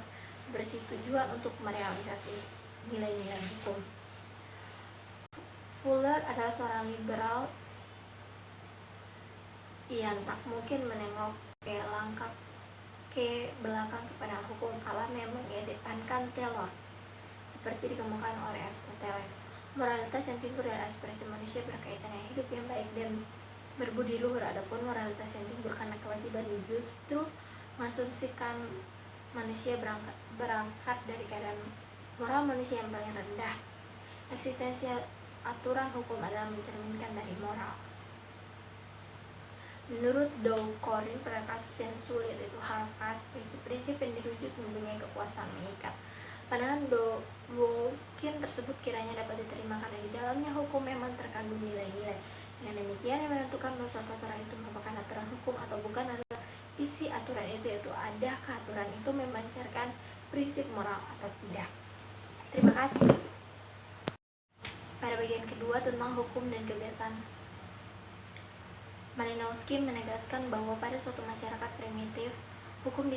bersih tujuan untuk merealisasi nilai-nilai hukum. Fuller adalah seorang liberal Ia tak mungkin menengok ke belakang kepada hukum alam yang mengedepankan telor, seperti dikemukakan oleh Aristoteles. Moralitas yang timbul dari aspirasi manusia berkaitan dengan hidup yang baik dan berbudi luhur. Adapun moralitas yang timbul karena kewajiban justru mengasumsikan manusia berangkat dari keadaan moral manusia yang paling rendah. Eksistensi aturan hukum adalah mencerminkan dari moral. Menurut Doukorin, pada kasus yang sulit itu hal-hal prinsip-prinsip yang dirujuk mempunyai kekuasaan mengikat. Pandangan Dworkin tersebut kiranya dapat diterima karena di dalamnya hukum memang terkandung nilai-nilai. Dengan demikian, yang menentukan bahwa suatu aturan itu merupakan aturan hukum atau bukan adalah isi aturan itu, yaitu adakah aturan itu memancarkan prinsip moral atau tidak. Terima kasih. Pada bagian kedua tentang hukum dan kebiasaan, Malinowski menegaskan bahwa pada suatu masyarakat primitif, hukum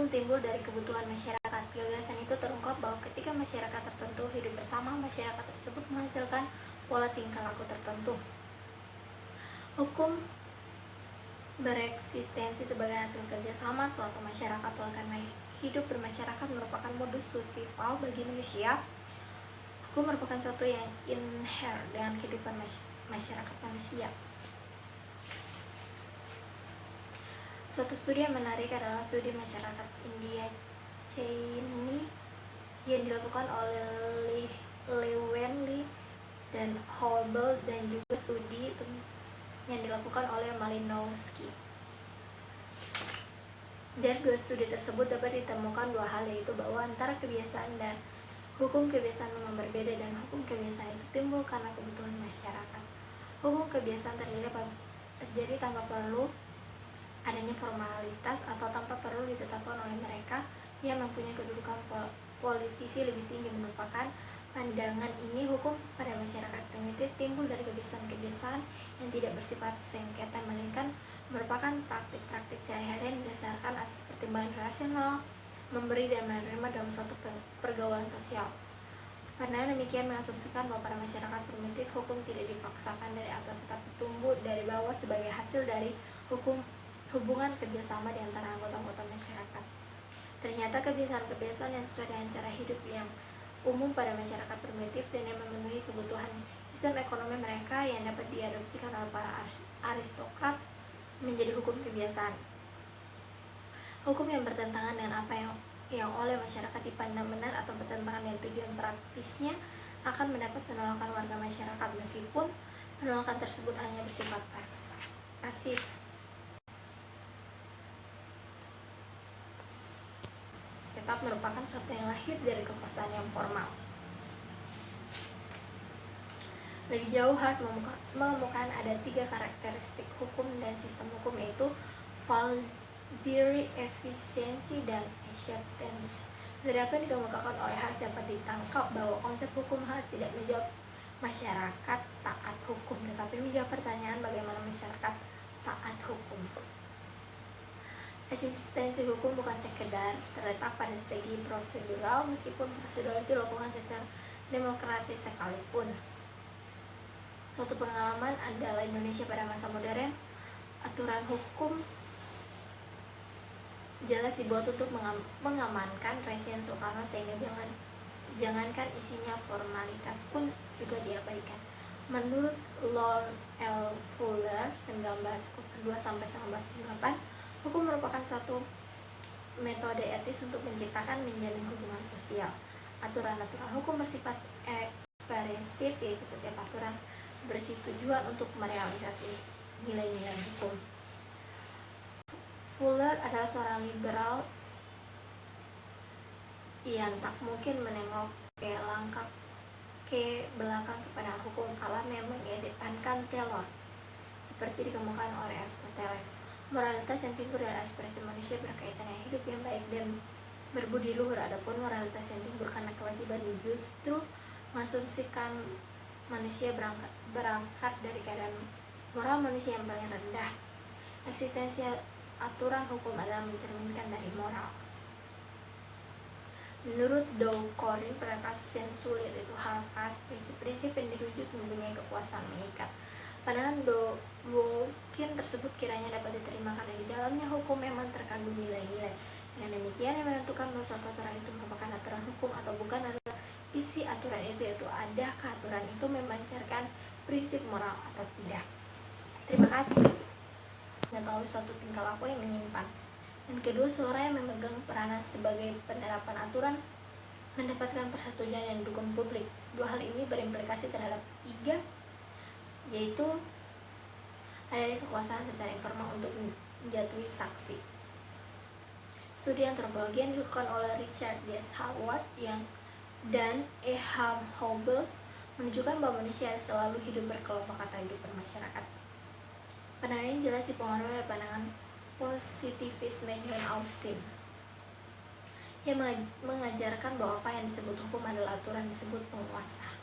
timbul dari kebutuhan masyarakat. Gagasan itu terungkap bahwa ketika masyarakat tertentu hidup bersama, masyarakat tersebut menghasilkan pola tingkah laku tertentu. Hukum bereksistensi sebagai hasil kerjasama suatu masyarakat. Oleh karena hidup bermasyarakat merupakan modus survival bagi manusia, hukum merupakan suatu yang inherent dengan kehidupan masyarakat manusia. Suatu studi yang menarik adalah studi masyarakat India Cheney yang dilakukan oleh Llewellyn dan Hobel, dan juga studi yang dilakukan oleh Malinowski. Dari dua studi tersebut dapat ditemukan dua hal, yaitu bahwa antara kebiasaan dan hukum kebiasaan memang berbeda, dan hukum kebiasaan itu timbul karena kebutuhan masyarakat. Hukum kebiasaan terjadi tanpa perlu adanya formalitas atau tanpa perlu ditetapkan oleh mereka yang mempunyai kedudukan politisi lebih tinggi. Merupakan pandangan ini, hukum pada masyarakat primitif timbul dari kebiasaan-kebiasaan yang tidak bersifat sengketa, melainkan merupakan praktik-praktik sehari-hari yang didasarkan atas pertimbangan rasional, memberi dan menerima dalam suatu pergaulan sosial. Pandangan demikian mengasumsikan bahwa pada masyarakat primitif hukum tidak dipaksakan dari atas, tetapi tumbuh dari bawah sebagai hasil dari hubungan kerjasama di antara anggota-anggota masyarakat. Ternyata kebiasaan-kebiasaan yang sesuai dengan cara hidup yang umum pada masyarakat primitif dan yang memenuhi kebutuhan sistem ekonomi mereka yang dapat diadopsikan oleh para aristokrat menjadi hukum kebiasaan. Hukum yang bertentangan dengan apa yang oleh masyarakat dipandang benar atau bertentangan dengan tujuan praktisnya akan mendapat penolakan warga masyarakat, meskipun penolakan tersebut hanya bersifat pasif. Tetap merupakan suatu yang lahir dari kekuasaan yang formal. Lebih jauh, Hart mengemukakan ada 3 karakteristik hukum dan sistem hukum, yaitu validity, efisiensi, dan acceptance. Dari apa yang dikemukakan oleh Hart dapat ditangkap bahwa konsep hukum Hart tidak menjawab masyarakat taat hukum, tetapi menjawab pertanyaan bagaimana masyarakat taat hukum. Eksistensi hukum bukan sekedar terletak pada segi prosedural, meskipun prosedural itu dilakukan secara demokratis sekalipun. Suatu pengalaman adalah Indonesia pada masa modern. Aturan hukum jelas dibuat untuk mengamankan rezim Soekarno, sehingga jangankan isinya, formalitas pun juga diabaikan. Menurut Lord L. Fuller 1902-1978, hukum merupakan suatu metode etis untuk menciptakan menjalin hubungan sosial. Aturan-aturan hukum bersifat ekspresif, yaitu setiap aturan bersih tujuan untuk merealisasi nilai-nilai hukum. Fuller adalah seorang liberal yang tak mungkin menengok ke belakang kepada hukum alam yang mengedepankan telor, seperti dikemukakan oleh Aristoteles. Moralitas yang timbul dari aspirasi manusia berkaitan dengan hidup yang baik dan berbudi luhur. Adapun moralitas yang timbul karena kewajiban justru mengasumsikan manusia berangkat dari keadaan moral manusia yang paling rendah. Eksistensi aturan hukum adalah mencerminkan dari moral. Menurut Doukorin, pada kasus yang sulit itu hal-hal prinsip-prinsip yang dirujuk mempunyai kekuasaan mengikat. Pandangan Dworkin tersebut kiranya dapat diterima karena di dalamnya hukum memang terkandung nilai-nilai. Dengan demikian, yang menentukan bahwa suatu aturan itu merupakan aturan hukum atau bukan adalah isi aturan itu, yaitu adakah aturan itu memancarkan prinsip moral atau tidak. Terima kasih. Mengetahui suatu tingkah laku yang menyimpang. Dan kedua, seorang yang memegang peranan sebagai penerapan aturan mendapatkan persetujuan yang didukung publik. Dua hal ini berimplikasi terhadap tiga, yaitu adanya kekuasaan secara informal untuk menjatuhi saksi. Studi antropologi yang dilakukan oleh Richard D. Howard dan E. Ham Hobels menunjukkan bahwa manusia selalu hidup berkelompok atau hidup bermasyarakat. Pandangan ini jelas dipengaruhi oleh pandangan positivisme John Austin yang mengajarkan bahwa apa yang disebut hukum adalah aturan disebut penguasa.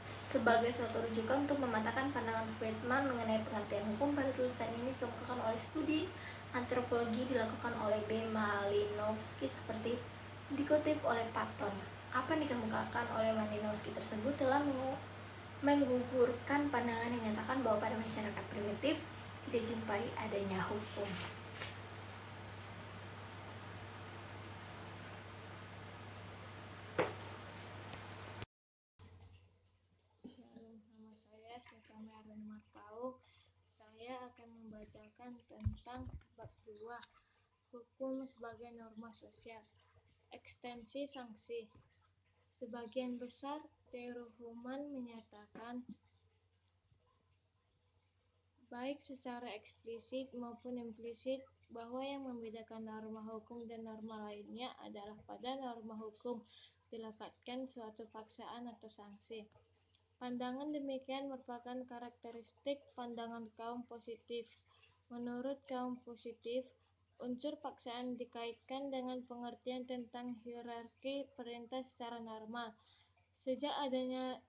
Sebagai suatu rujukan untuk mematahkan pandangan Friedman mengenai pengertian hukum, pada tulisan ini dikemukakan oleh studi antropologi dilakukan oleh B. Malinowski seperti dikutip oleh Patton. Apa yang dikemukakan oleh Malinowski tersebut telah menggugurkan pandangan yang menyatakan bahwa pada masyarakat primitif tidak jumpai adanya hukum. Shalom, nama saya Stefania Arun Marpau. Saya akan membacakan tentang bab 2, hukum sebagai norma sosial. Ekstensi sanksi. Sebagian besar teori hukum menyatakan baik secara eksplisit maupun implisit bahwa yang membedakan norma hukum dan norma lainnya adalah pada norma hukum dilekatkan suatu paksaan atau sanksi. Pandangan demikian merupakan karakteristik pandangan kaum positif. Menurut kaum positif, unsur paksaan dikaitkan dengan pengertian tentang hierarki perintah secara normal. Sejak adanya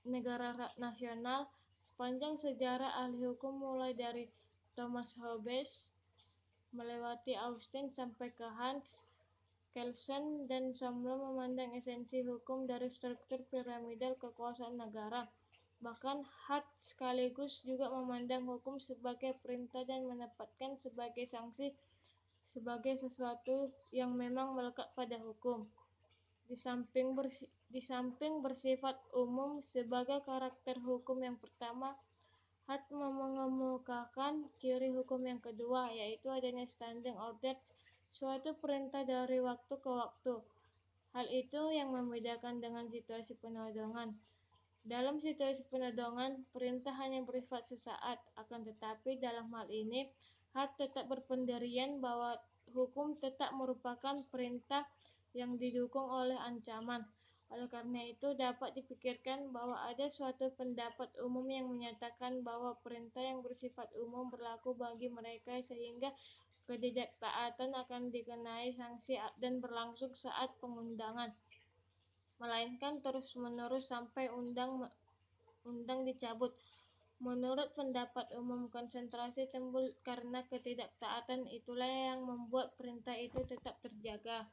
negara nasional, sepanjang sejarah ahli hukum mulai dari Thomas Hobbes melewati Austin sampai ke Hans Kelsen dan Samlo memandang esensi hukum dari struktur piramidal kekuasaan negara. Bahkan Hart sekaligus juga memandang hukum sebagai perintah dan menempatkan sebagai sanksi sebagai sesuatu yang memang melekat pada hukum. Di samping bersifat umum sebagai karakter hukum yang pertama, Hart mengemukakan ciri hukum yang kedua, yaitu adanya standing order, suatu perintah dari waktu ke waktu. Hal itu yang membedakan dengan situasi penodongan. Dalam situasi penodongan, perintah hanya bersifat sesaat, akan tetapi dalam hal ini, Hart tetap berpendirian bahwa hukum tetap merupakan perintah yang didukung oleh ancaman. Oleh karena itu, dapat dipikirkan bahwa ada suatu pendapat umum yang menyatakan bahwa perintah yang bersifat umum berlaku bagi mereka sehingga ketidaktaatan akan dikenai sanksi dan berlangsung saat pengundangan, melainkan terus-menerus sampai undang dicabut. Menurut pendapat umum, konsentrasi timbul karena ketidaktaatan, itulah yang membuat perintah itu tetap terjaga.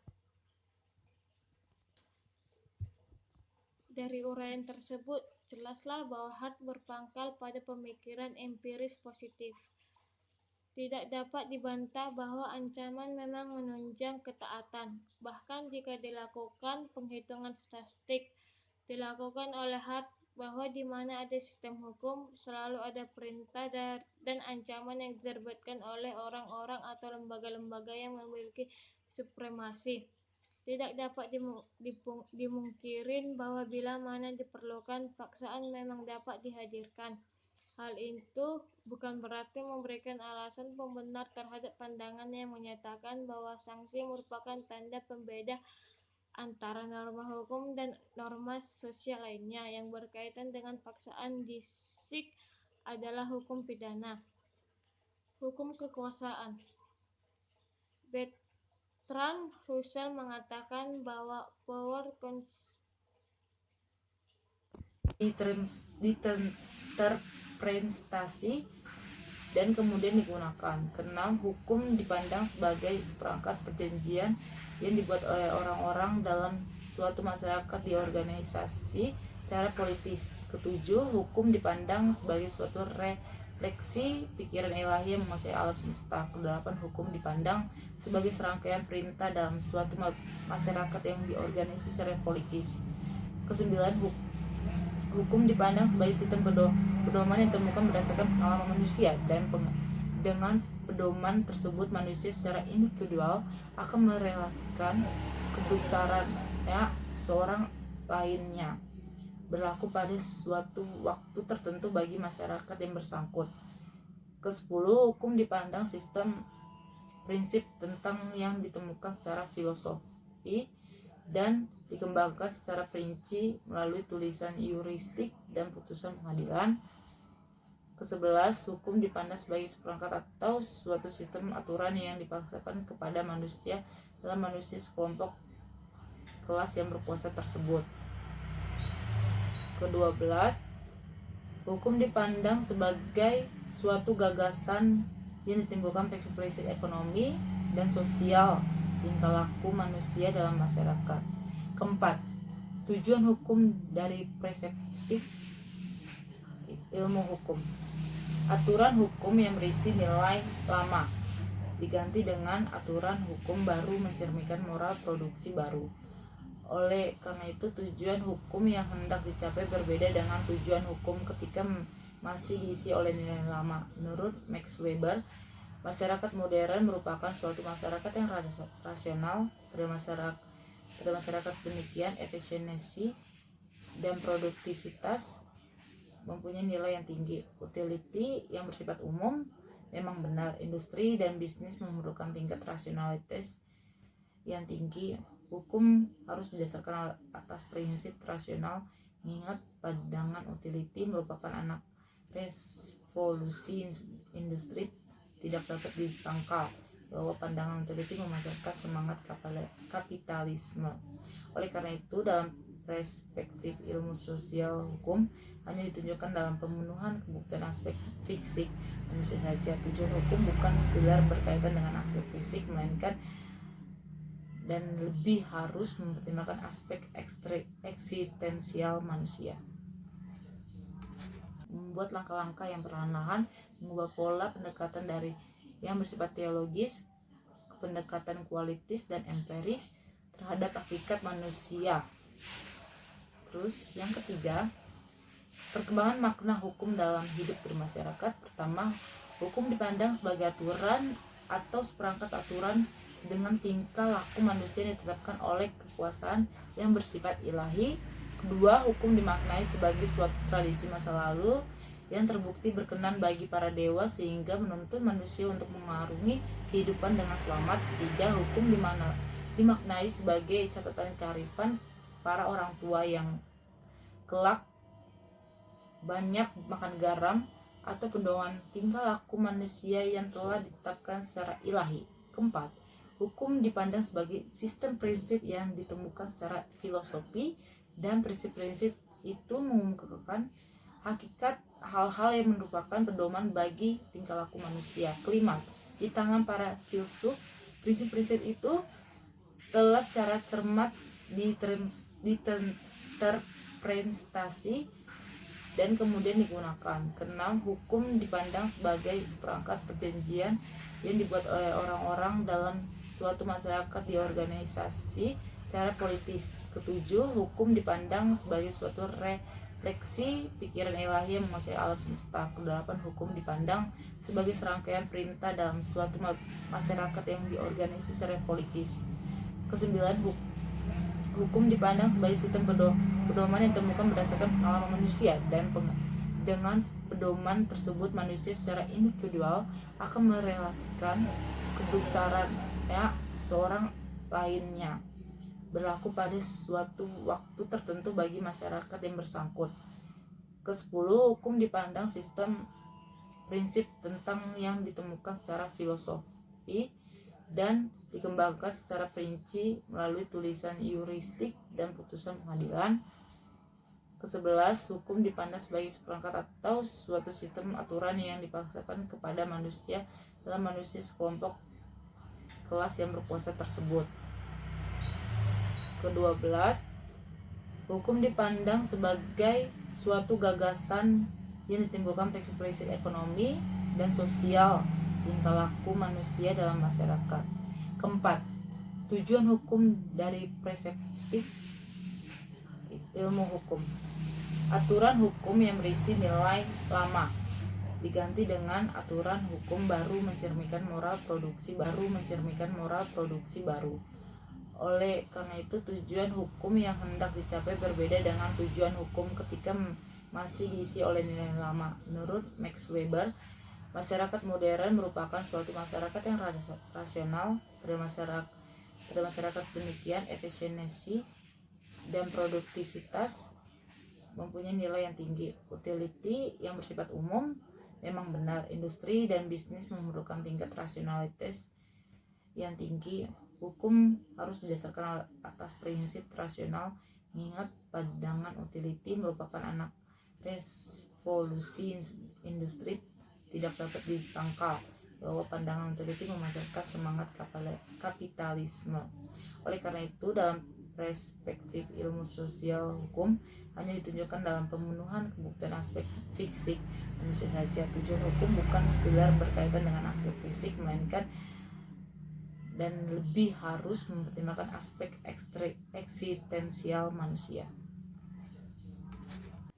Dari uraian tersebut, jelaslah bahwa Hart berpangkal pada pemikiran empiris positif. Tidak dapat dibantah bahwa ancaman memang menunjang ketaatan, bahkan jika dilakukan penghitungan statistik dilakukan oleh Hart bahwa di mana ada sistem hukum selalu ada perintah dan ancaman yang diterbitkan oleh orang-orang atau lembaga-lembaga yang memiliki supremasi. Tidak dapat dimungkirin bahwa bila mana diperlukan, paksaan memang dapat dihadirkan. Hal itu bukan berarti memberikan alasan pembenar terhadap pandangan yang menyatakan bahwa sanksi merupakan tanda pembeda antara norma hukum dan norma sosial lainnya yang berkaitan dengan paksaan. Disik adalah hukum pidana. Hukum kekuasaan. Bertrand Russell mengatakan bahwa power terprestasi dan kemudian digunakan. Keenam, hukum dipandang sebagai seperangkat perjanjian yang dibuat oleh orang-orang dalam suatu masyarakat di organisasi secara politis. Ketujuh, hukum dipandang sebagai suatu refleksi pikiran ilahi yang menguasai alam semesta. Kedelapan, hukum dipandang sebagai serangkaian perintah dalam suatu masyarakat yang diorganisasi secara politis. Kesembilan, hukum dipandang sebagai sistem pedoman yang ditemukan berdasarkan pengalaman manusia dan dengan pedoman tersebut manusia secara individual akan merelasikan kebesarannya seorang lainnya, berlaku pada suatu waktu tertentu bagi masyarakat yang bersangkut. Kesepuluh, hukum dipandang sistem prinsip tentang yang ditemukan secara filosofi dan dikembangkan secara perinci melalui tulisan yuristik dan putusan pengadilan. Kesebelas, hukum dipandang sebagai seperangkat atau suatu sistem aturan yang dipaksakan kepada manusia dalam manusia sekelompok kelas yang berkuasa tersebut. Ke-12, hukum dipandang sebagai suatu gagasan yang ditimbulkan prinsip-prinsip ekonomi dan sosial tingkah laku manusia dalam masyarakat. Keempat, tujuan hukum dari perspektif ilmu hukum. Aturan hukum yang berisi nilai lama diganti dengan aturan hukum baru mencerminkan moral produksi baru. Oleh karena itu, tujuan hukum yang hendak dicapai berbeda dengan tujuan hukum ketika masih diisi oleh nilai lama. Menurut Max Weber, masyarakat modern merupakan suatu masyarakat yang rasional. Pada masyarakat demikian, efisiensi dan produktivitas mempunyai nilai yang tinggi. Utility yang bersifat umum memang benar. Industri dan bisnis memerlukan tingkat rasionalitas yang tinggi. Hukum harus didasarkan atas prinsip rasional, mengingat pandangan utility merupakan anak revolusi industri. Tidak dapat disangkal bahwa pandangan utility memancarkan semangat kapitalisme. Oleh karena itu, dalam perspektif ilmu sosial hukum hanya ditunjukkan dalam pemenuhan kebutuhan aspek fisik manusia saja. Tujuan hukum bukan sekedar berkaitan dengan aspek fisik, melainkan dan lebih harus mempertimbangkan aspek eksistensial manusia. Membuat langkah-langkah yang perlahan-lahan mengubah pola pendekatan dari yang bersifat teologis ke pendekatan kualitis dan empiris terhadap hakikat manusia. Terus yang ketiga, perkembangan makna hukum dalam hidup bermasyarakat. Pertama, hukum dipandang sebagai aturan atau seperangkat aturan dengan tingkah laku manusia yang ditetapkan oleh kekuasaan yang bersifat ilahi. Kedua, hukum dimaknai sebagai suatu tradisi masa lalu yang terbukti berkenan bagi para dewa sehingga menuntun manusia untuk mengarungi kehidupan dengan selamat. Ketiga, hukum dimaknai sebagai catatan kearifan para orang tua yang kelak banyak makan garam atau pedoman tingkah laku manusia yang telah ditetapkan secara ilahi. Keempat, hukum dipandang sebagai sistem prinsip yang ditemukan secara filosofi dan prinsip-prinsip itu mengungkapkan hakikat hal-hal yang merupakan pedoman bagi tingkah laku manusia. Kelima, di tangan para filsuf, prinsip-prinsip itu telah secara cermat diterprestasi dan kemudian digunakan. Keenam, hukum dipandang sebagai seperangkat perjanjian yang dibuat oleh orang-orang dalam suatu masyarakat diorganisasi secara politis. Ketujuh, hukum dipandang sebagai suatu refleksi pikiran ilahi yang menguasai alam semesta. Kedelapan, hukum dipandang sebagai serangkaian perintah dalam suatu masyarakat yang diorganisasi secara politis. Kesembilan, hukum dipandang sebagai sistem pedoman yang ditemukan berdasarkan pengalaman manusia dan dengan pedoman tersebut manusia secara individual akan merelasikan kebesarannya seorang lainnya, berlaku pada suatu waktu tertentu bagi masyarakat yang bersangkut. Kesepuluh, hukum dipandang sistem prinsip tentang yang ditemukan secara filosofi dan dikembangkan secara perinci melalui tulisan yuristik dan putusan pengadilan. Kesebelas, hukum dipandang sebagai seperangkat atau suatu sistem aturan yang dipaksakan kepada manusia dalam manusia sekelompok kelas yang berkuasa tersebut. Ke-12, Hukum dipandang sebagai suatu gagasan yang ditimbulkan prinsip-prinsip ekonomi dan sosial tingkah laku manusia dalam masyarakat. Keempat, tujuan hukum dari perspektif ilmu hukum. Aturan hukum yang berisi nilai lama diganti dengan aturan hukum baru mencerminkan moral produksi baru. Oleh karena itu, tujuan hukum yang hendak dicapai berbeda dengan tujuan hukum ketika masih diisi oleh nilai lama. Menurut Max Weber, masyarakat modern merupakan suatu masyarakat yang rasional. Pada masyarakat demikian, efisiensi dan produktivitas mempunyai nilai yang tinggi. Utility yang bersifat umum memang benar. Industri dan bisnis memerlukan tingkat rasionalitas yang tinggi. Hukum harus didasarkan atas prinsip rasional, mengingat pandangan utility merupakan anak revolusi industri. Tidak dapat disangkal bahwa pandangan utility memancarkan semangat kapitalisme. Oleh karena itu, dalam perspektif ilmu sosial hukum hanya ditunjukkan dalam pemenuhan kebutuhan aspek fisik manusia saja. Tujuan hukum bukan sekedar berkaitan dengan aspek fisik, melainkan dan lebih harus mempertimbangkan aspek eksistensial manusia.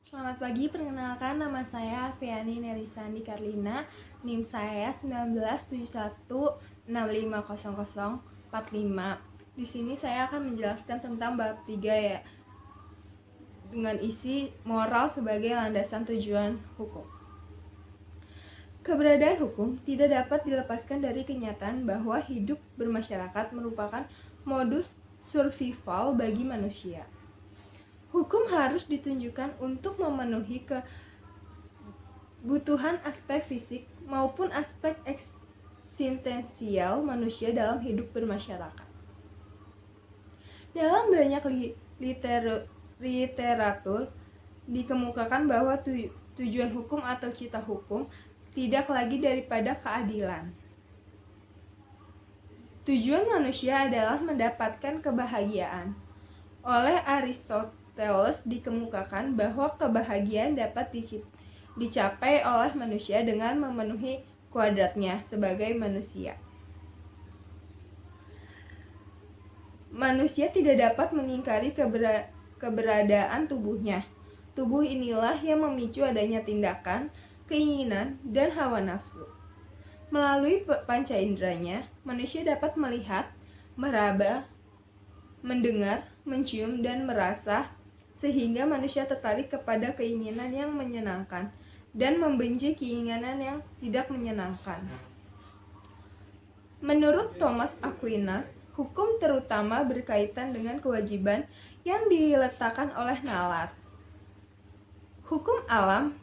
Selamat pagi, perkenalkan nama saya Arfiani Nelisandi Karlina, NIM saya 1971650045. Di sini saya akan menjelaskan tentang bab 3 ya, dengan isi moral sebagai landasan tujuan hukum. Keberadaan hukum tidak dapat dilepaskan dari kenyataan bahwa hidup bermasyarakat merupakan modus survival bagi manusia. Hukum harus ditunjukkan untuk memenuhi kebutuhan aspek fisik maupun aspek eksistensial manusia dalam hidup bermasyarakat. Dalam banyak literatur dikemukakan bahwa tujuan hukum atau cita hukum tidak lagi daripada keadilan. Tujuan manusia adalah mendapatkan kebahagiaan. Oleh Aristoteles dikemukakan bahwa kebahagiaan dapat dicapai oleh manusia dengan memenuhi kodratnya sebagai manusia. Manusia tidak dapat mengingkari keberadaan tubuhnya. Tubuh inilah yang memicu adanya tindakan, keinginan, dan hawa nafsu. Melalui panca inderanya, manusia dapat melihat, meraba, mendengar, mencium, dan merasa, sehingga manusia tertarik kepada keinginan yang menyenangkan dan membenci keinginan yang tidak menyenangkan. Menurut Thomas Aquinas, hukum terutama berkaitan dengan kewajiban yang diletakkan oleh nalar. Hukum alam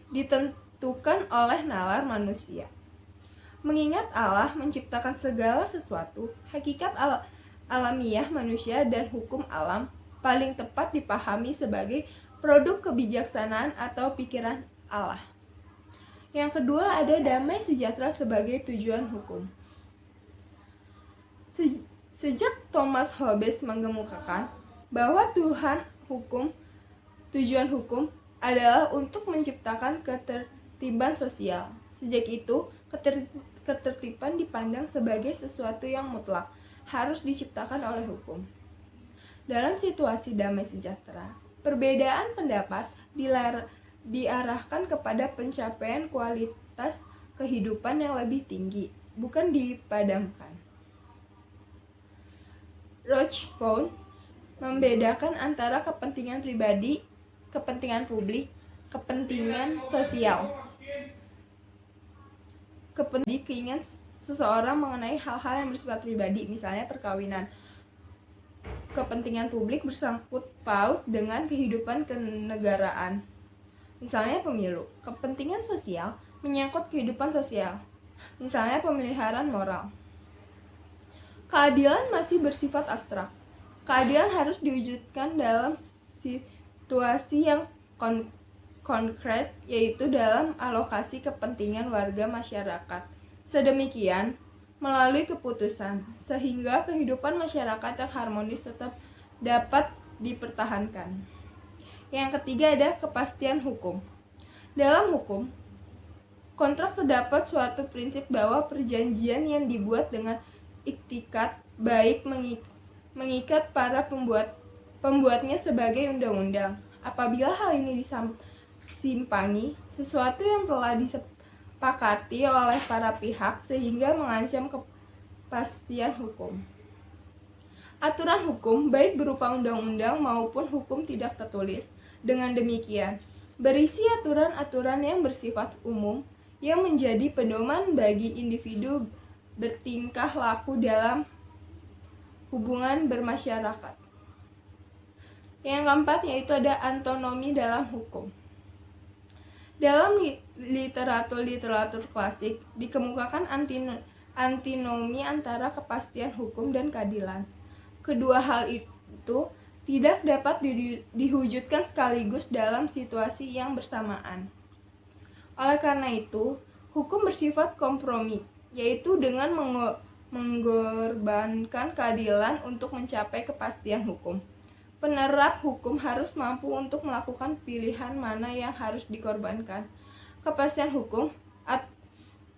ditentukan oleh nalar manusia. Mengingat Allah menciptakan segala sesuatu, hakikat alamiah manusia dan hukum alam paling tepat dipahami sebagai produk kebijaksanaan atau pikiran Allah. Yang kedua ada damai sejahtera sebagai tujuan hukum. Sejak Thomas Hobbes mengemukakan bahwa tujuan hukum adalah untuk menciptakan ketertiban sosial. Sejak itu, ketertiban dipandang sebagai sesuatu yang mutlak, harus diciptakan oleh hukum. Dalam situasi damai sejahtera, perbedaan pendapat diarahkan kepada pencapaian kualitas kehidupan yang lebih tinggi, bukan dipadamkan. Rochefort membedakan antara kepentingan pribadi, kepentingan publik, kepentingan sosial. Keinginan seseorang mengenai hal-hal yang bersifat pribadi, misalnya perkawinan. Kepentingan publik bersangkut paut dengan kehidupan kenegaraan, misalnya pemilu. Kepentingan sosial menyangkut kehidupan sosial, misalnya pemeliharaan moral. Keadilan masih bersifat abstrak. Keadilan harus diwujudkan dalam situasi yang konkret, yaitu dalam alokasi kepentingan warga masyarakat. Sedemikian, melalui keputusan, sehingga kehidupan masyarakat yang harmonis tetap dapat dipertahankan. Yang ketiga ada kepastian hukum. Dalam hukum, kontrak terdapat suatu prinsip bahwa perjanjian yang dibuat dengan iktikat baik mengikat para pembuatnya sebagai undang-undang. Apabila hal ini disimpangi, sesuatu yang telah disepakati oleh para pihak sehingga mengancam kepastian hukum. Aturan hukum baik berupa undang-undang maupun hukum tidak tertulis dengan demikian berisi aturan-aturan yang bersifat umum yang menjadi pedoman bagi individu bertingkah laku dalam hubungan bermasyarakat. Yang keempat yaitu ada antonomi dalam hukum. Dalam literatur klasik dikemukakan antinomi antara kepastian hukum dan keadilan. Kedua hal itu tidak dapat diwujudkan sekaligus dalam situasi yang bersamaan. Oleh karena itu, hukum bersifat kompromi, yaitu dengan mengorbankan keadilan untuk mencapai kepastian hukum. Penerap hukum harus mampu untuk melakukan pilihan mana yang harus dikorbankan, kepastian hukum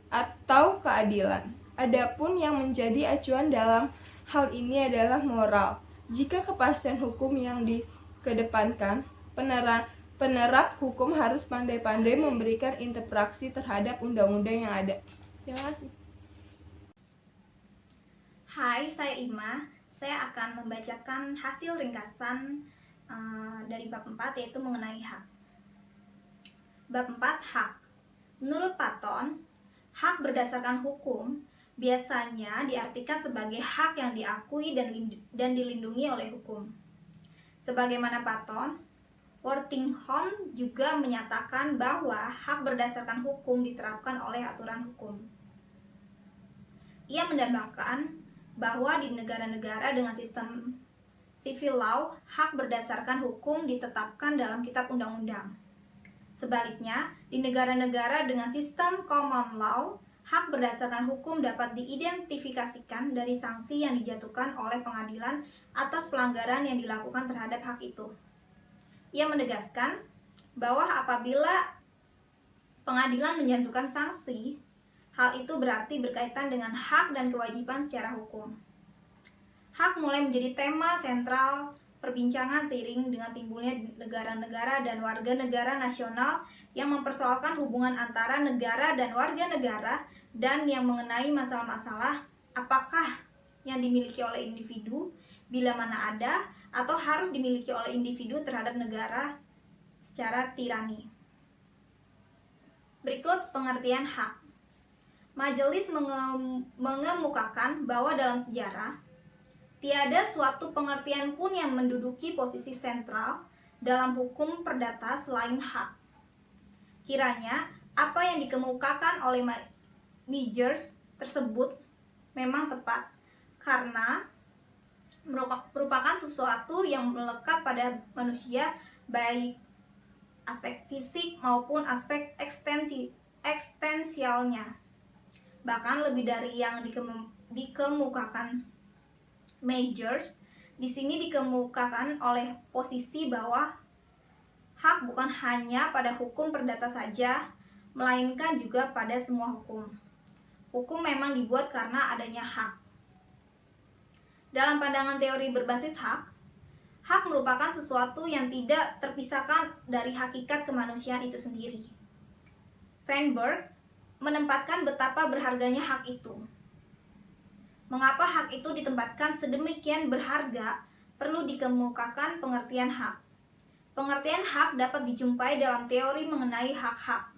atau keadilan. Adapun yang menjadi acuan dalam hal ini adalah moral. Jika kepastian hukum yang dikedepankan, penerap hukum harus pandai-pandai memberikan interpretasi terhadap undang-undang yang ada. Terima kasih. Hai, saya Ima. Saya akan membacakan hasil ringkasan dari bab 4 yaitu mengenai hak. Bab 4 hak. Menurut Platon, hak berdasarkan hukum biasanya diartikan sebagai hak yang diakui dan dilindungi oleh hukum. Sebagaimana Platon, Worthington juga menyatakan bahwa hak berdasarkan hukum diterapkan oleh aturan hukum. Ia mendambakan bahwa di negara-negara dengan sistem civil law, hak berdasarkan hukum ditetapkan dalam kitab undang-undang. Sebaliknya, di negara-negara dengan sistem common law, hak berdasarkan hukum dapat diidentifikasikan dari sanksi yang dijatuhkan oleh pengadilan atas pelanggaran yang dilakukan terhadap hak itu. Ia menegaskan bahwa apabila pengadilan menjatuhkan sanksi, hal itu berarti berkaitan dengan hak dan kewajiban secara hukum. Hak mulai menjadi tema sentral perbincangan seiring dengan timbulnya negara-negara dan warga negara nasional yang mempersoalkan hubungan antara negara dan warga negara dan yang mengenai masalah-masalah apakah yang dimiliki oleh individu bila mana ada atau harus dimiliki oleh individu terhadap negara secara tirani. Berikut pengertian hak. Majelis mengemukakan bahwa dalam sejarah tiada suatu pengertian pun yang menduduki posisi sentral dalam hukum perdata selain hak. Kiranya apa yang dikemukakan oleh Majors tersebut memang tepat karena merupakan sesuatu yang melekat pada manusia baik aspek fisik maupun aspek eksistensialnya. Bahkan lebih dari yang dikemukakan Majors, di sini dikemukakan oleh posisi bahwa hak bukan hanya pada hukum perdata saja, melainkan juga pada semua hukum. Hukum memang dibuat karena adanya hak. Dalam pandangan teori berbasis hak, hak merupakan sesuatu yang tidak terpisahkan dari hakikat kemanusiaan itu sendiri. Feinberg menempatkan betapa berharganya hak itu. Mengapa hak itu ditempatkan sedemikian berharga, perlu dikemukakan pengertian hak. Pengertian hak dapat dijumpai dalam teori mengenai hak-hak.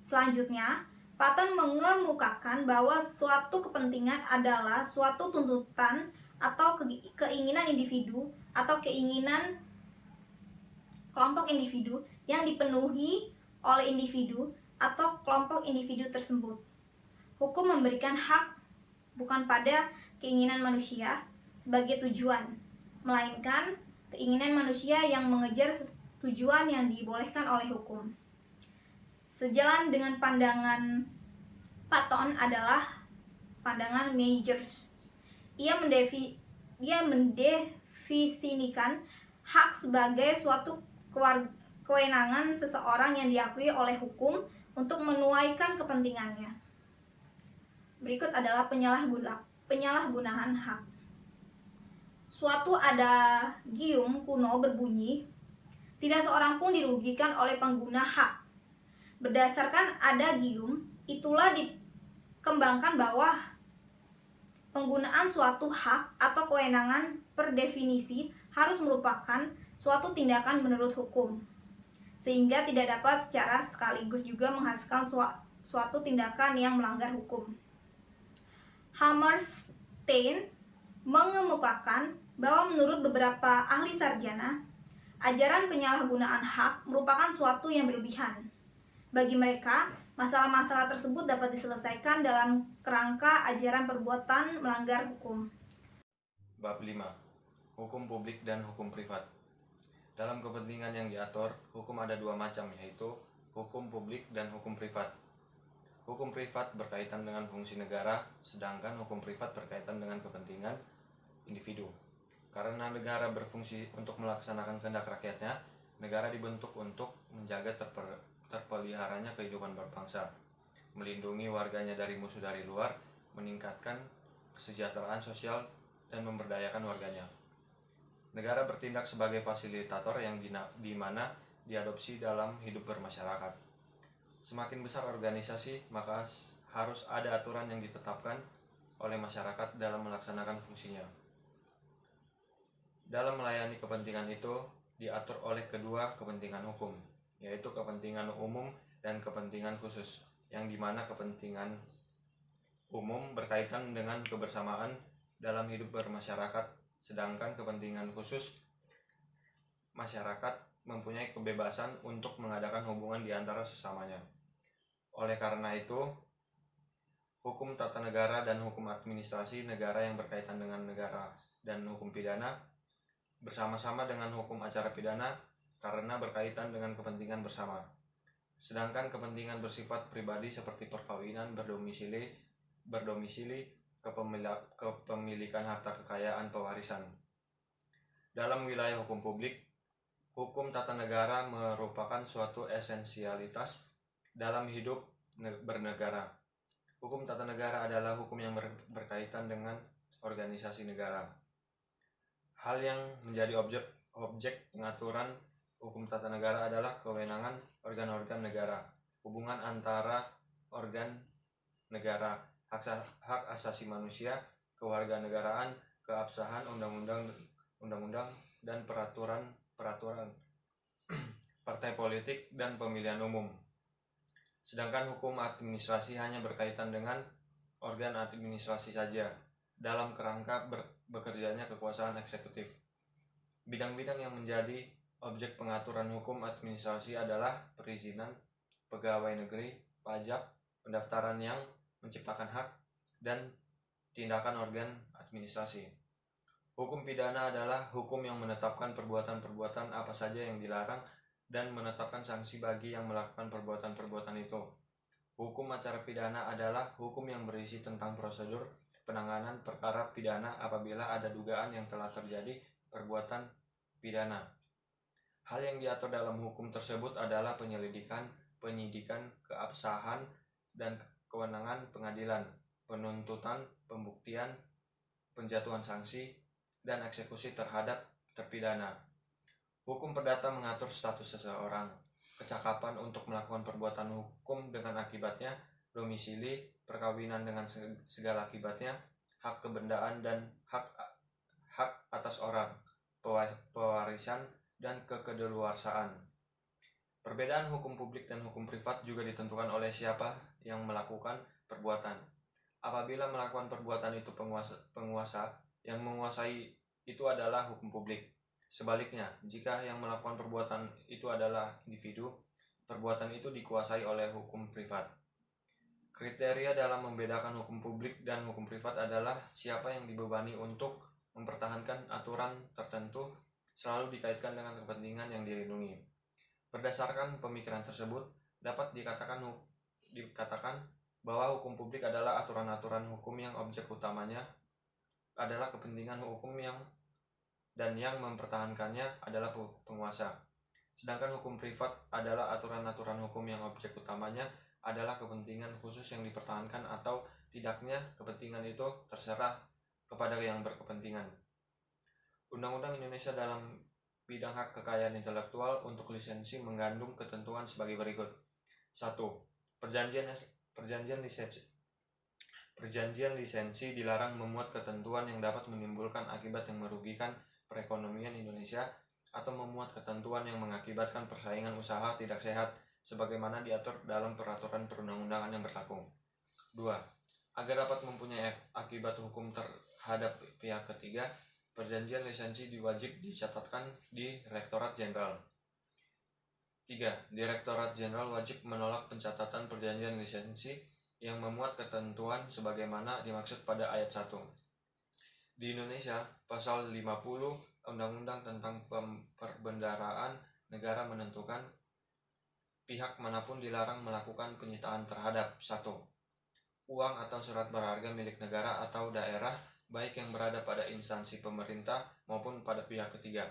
Selanjutnya, Platon mengemukakan bahwa suatu kepentingan adalah suatu tuntutan atau keinginan individu atau keinginan kelompok individu yang dipenuhi oleh individu atau kelompok individu tersebut. Hukum memberikan hak bukan pada keinginan manusia sebagai tujuan, melainkan keinginan manusia yang mengejar tujuan yang dibolehkan oleh hukum. Sejalan dengan pandangan Platon adalah pandangan Majors. Ia mendefinisikan mendefinisikan hak sebagai suatu kewenangan seseorang yang diakui oleh hukum untuk menuaikan kepentingannya. Berikut adalah penyalahgunaan hak. Suatu adagium kuno berbunyi, tidak seorang pun dirugikan oleh pengguna hak. Berdasarkan adagium, itulah dikembangkan bahwa penggunaan suatu hak atau kewenangan per definisi harus merupakan suatu tindakan menurut hukum, sehingga tidak dapat secara sekaligus juga menghasilkan suatu tindakan yang melanggar hukum. Hammerstein mengemukakan bahwa menurut beberapa ahli sarjana, ajaran penyalahgunaan hak merupakan suatu yang berlebihan. Bagi mereka, masalah-masalah tersebut dapat diselesaikan dalam kerangka ajaran perbuatan melanggar hukum. Bab 5. Hukum publik dan hukum privat. Dalam kepentingan yang diatur, hukum ada dua macam, yaitu hukum publik dan hukum privat. Hukum privat berkaitan dengan fungsi negara, sedangkan hukum privat berkaitan dengan kepentingan individu. Karena negara berfungsi untuk melaksanakan kehendak rakyatnya, negara dibentuk untuk menjaga terpeliharanya kehidupan berbangsa, melindungi warganya dari musuh dari luar, meningkatkan kesejahteraan sosial, dan memberdayakan warganya. Negara bertindak sebagai fasilitator yang di mana diadopsi dalam hidup bermasyarakat. Semakin besar organisasi, maka harus ada aturan yang ditetapkan oleh masyarakat dalam melaksanakan fungsinya. Dalam melayani kepentingan itu, diatur oleh kedua kepentingan hukum, yaitu kepentingan umum dan kepentingan khusus, yang dimana kepentingan umum berkaitan dengan kebersamaan dalam hidup bermasyarakat, sedangkan kepentingan khusus masyarakat mempunyai kebebasan untuk mengadakan hubungan di antara sesamanya. Oleh karena itu, hukum tata negara dan hukum administrasi negara yang berkaitan dengan negara dan hukum pidana bersama-sama dengan hukum acara pidana karena berkaitan dengan kepentingan bersama. Sedangkan kepentingan bersifat pribadi seperti perkawinan, berdomisili, kepemilikan harta kekayaan, pewarisan. Dalam wilayah hukum publik, hukum tata negara merupakan suatu esensialitas dalam hidup bernegara. Hukum tata negara adalah hukum yang berkaitan dengan organisasi negara. Hal yang menjadi objek pengaturan hukum tata negara adalah kewenangan organ-organ negara, hubungan antara organ negara, hak asasi manusia, kewarganegaraan, keabsahan undang-undang dan peraturan partai politik dan pemilihan umum. Sedangkan hukum administrasi hanya berkaitan dengan organ administrasi saja dalam kerangka bekerjanya kekuasaan eksekutif. Bidang-bidang yang menjadi objek pengaturan hukum administrasi adalah perizinan, pegawai negeri, pajak, pendaftaran yang menciptakan hak, dan tindakan organ administrasi. Hukum pidana adalah hukum yang menetapkan perbuatan-perbuatan apa saja yang dilarang dan menetapkan sanksi bagi yang melakukan perbuatan-perbuatan itu. Hukum acara pidana adalah hukum yang berisi tentang prosedur penanganan perkara pidana apabila ada dugaan yang telah terjadi perbuatan pidana. Hal yang diatur dalam hukum tersebut adalah penyelidikan, penyidikan, keabsahan, dan kewenangan pengadilan, penuntutan, pembuktian, penjatuhan sanksi, dan eksekusi terhadap terpidana. Hukum perdata mengatur status seseorang, kecakapan untuk melakukan perbuatan hukum dengan akibatnya, domisili, perkawinan dengan segala akibatnya, hak kebendaan dan hak atas orang, pewarisan, dan kekedaluarsaan. Perbedaan hukum publik dan hukum privat juga ditentukan oleh siapa yang melakukan perbuatan. Apabila melakukan perbuatan itu penguasa yang menguasai itu adalah hukum publik. Sebaliknya, jika yang melakukan perbuatan itu adalah individu, perbuatan itu dikuasai oleh hukum privat. Kriteria dalam membedakan hukum publik dan hukum privat adalah siapa yang dibebani untuk mempertahankan aturan tertentu selalu dikaitkan dengan kepentingan yang dilindungi. Berdasarkan pemikiran tersebut, dapat dikatakan bahwa hukum publik adalah aturan-aturan hukum yang objek utamanya adalah kepentingan hukum yang dan yang mempertahankannya adalah penguasa. Sedangkan hukum privat adalah aturan-aturan hukum yang objek utamanya adalah kepentingan khusus yang dipertahankan atau tidaknya kepentingan itu terserah kepada yang berkepentingan. Undang-Undang Indonesia dalam bidang hak kekayaan intelektual untuk lisensi mengandung ketentuan sebagai berikut. 1. Perjanjian lisensi dilarang memuat ketentuan yang dapat menimbulkan akibat yang merugikan perekonomian Indonesia atau memuat ketentuan yang mengakibatkan persaingan usaha tidak sehat sebagaimana diatur dalam peraturan perundang-undangan yang berlaku. 2. Agar dapat mempunyai akibat hukum terhadap pihak ketiga, perjanjian lisensi diwajib dicatatkan di Direktorat Jenderal. 3. Direktorat Jenderal wajib menolak pencatatan perjanjian lisensi yang memuat ketentuan sebagaimana dimaksud pada ayat 1. Di Indonesia, pasal 50 Undang-Undang tentang Perbendaharaan Negara menentukan pihak manapun dilarang melakukan penyitaan terhadap 1. Uang atau surat berharga milik negara atau daerah baik yang berada pada instansi pemerintah maupun pada pihak ketiga.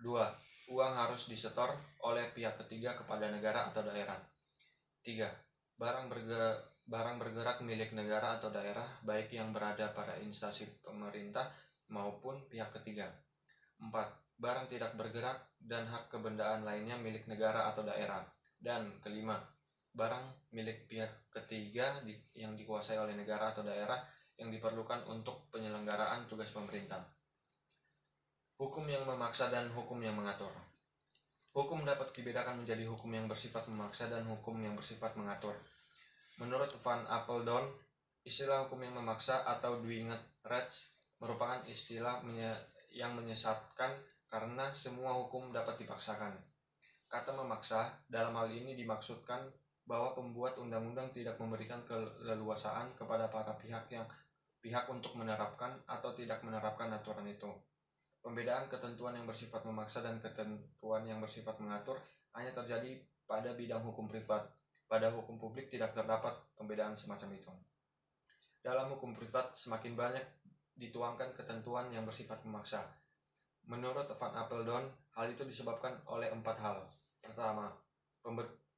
2. Uang harus disetor oleh pihak ketiga kepada negara atau daerah. 3. Barang bergerak milik negara atau daerah baik yang berada pada instansi pemerintah maupun pihak ketiga. 4. Barang tidak bergerak dan hak kebendaan lainnya milik negara atau daerah. Dan kelima, barang milik pihak ketiga yang dikuasai oleh negara atau daerah yang diperlukan untuk penyelenggaraan tugas pemerintah. Hukum yang memaksa dan hukum yang mengatur. Hukum dapat dibedakan menjadi hukum yang bersifat memaksa dan hukum yang bersifat mengatur. Menurut Van Apeldoorn, istilah hukum yang memaksa atau Dwinget-Rechts merupakan istilah yang menyesatkan karena semua hukum dapat dipaksakan. Kata memaksa dalam hal ini dimaksudkan bahwa pembuat undang-undang tidak memberikan keleluasaan kepada para pihak untuk menerapkan atau tidak menerapkan aturan itu. Pembedaan ketentuan yang bersifat memaksa dan ketentuan yang bersifat mengatur hanya terjadi pada bidang hukum privat. Pada hukum publik tidak terdapat pembedaan semacam itu. Dalam hukum privat semakin banyak dituangkan ketentuan yang bersifat memaksa. Menurut Van Apeldoorn, hal itu disebabkan oleh 4 hal. Pertama,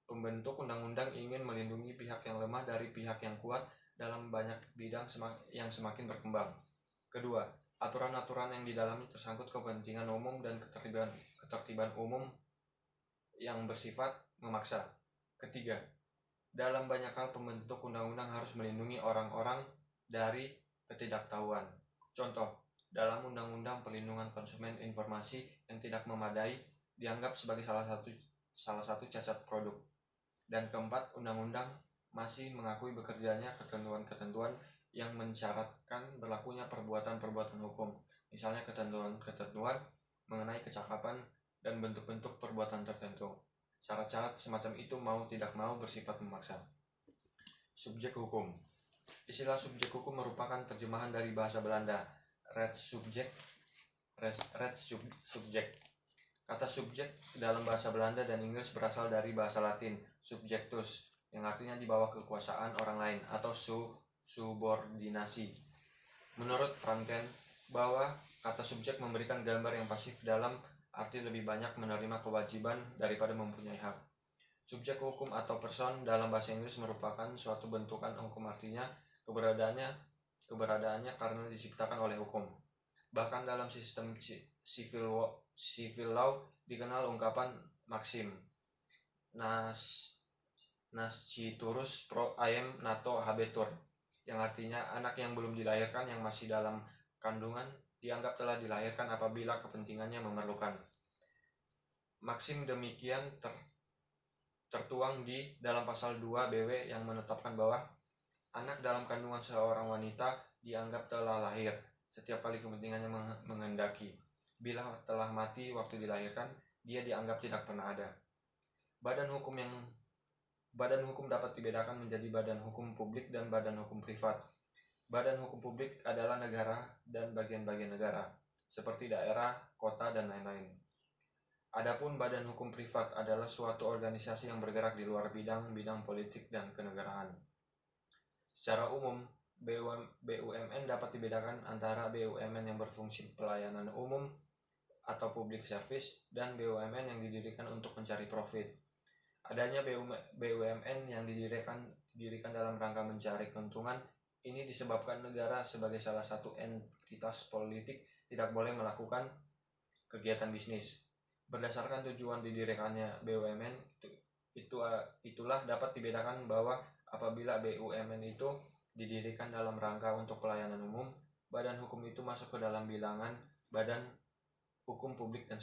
pembentuk undang-undang ingin melindungi pihak yang lemah dari pihak yang kuat dalam banyak bidang yang semakin berkembang. Kedua, aturan-aturan yang di dalamnya tersangkut kepentingan umum dan ketertiban umum yang bersifat memaksa. Ketiga, dalam banyak hal pembentuk undang-undang harus melindungi orang-orang dari ketidaktahuan. Contoh, dalam Undang-Undang Perlindungan Konsumen informasi yang tidak memadai dianggap sebagai salah satu cacat produk. Dan keempat, undang-undang masih mengakui bekerjanya ketentuan-ketentuan yang mensyaratkan berlakunya perbuatan-perbuatan hukum, misalnya ketentuan-ketentuan mengenai kecakapan dan bentuk-bentuk perbuatan tertentu. Syarat-syarat semacam itu mau tidak mau bersifat memaksa. Subjek hukum. Istilah subjek hukum merupakan terjemahan dari bahasa Belanda, rechtssubject. Kata subjek dalam bahasa Belanda dan Inggris berasal dari bahasa Latin, subjectus, yang artinya di bawah kekuasaan orang lain atau subordinasi. Menurut Franken, bahwa kata subjek memberikan gambar yang pasif dalam arti lebih banyak menerima kewajiban daripada mempunyai hak. Subjek hukum atau person dalam bahasa Inggris merupakan suatu bentukan hukum, artinya keberadaannya karena diciptakan oleh hukum. Bahkan dalam sistem civil law dikenal ungkapan maksim nasciturus pro aem nato habetur, yang artinya anak yang belum dilahirkan yang masih dalam kandungan dianggap telah dilahirkan apabila kepentingannya memerlukan. Maksim demikian tertuang di dalam pasal 2 BW yang menetapkan bahwa anak dalam kandungan seorang wanita dianggap telah lahir setiap kali kepentingannya menghendaki. Bila telah mati waktu dilahirkan, dia dianggap tidak pernah ada. Badan hukum dapat dibedakan menjadi badan hukum publik dan badan hukum privat. Badan hukum publik adalah negara dan bagian-bagian negara, seperti daerah, kota, dan lain-lain. Adapun badan hukum privat adalah suatu organisasi yang bergerak di luar bidang politik dan kenegaraan. Secara umum, BUMN dapat dibedakan antara BUMN yang berfungsi pelayanan umum atau public service, dan BUMN yang didirikan untuk mencari profit. Adanya BUMN yang didirikan dalam rangka mencari keuntungan ini disebabkan negara sebagai salah satu entitas politik tidak boleh melakukan kegiatan bisnis. Berdasarkan tujuan didirikannya BUMN, itulah dapat dibedakan bahwa apabila BUMN itu didirikan dalam rangka untuk pelayanan umum, badan hukum itu masuk ke dalam bilangan badan hukum publik dan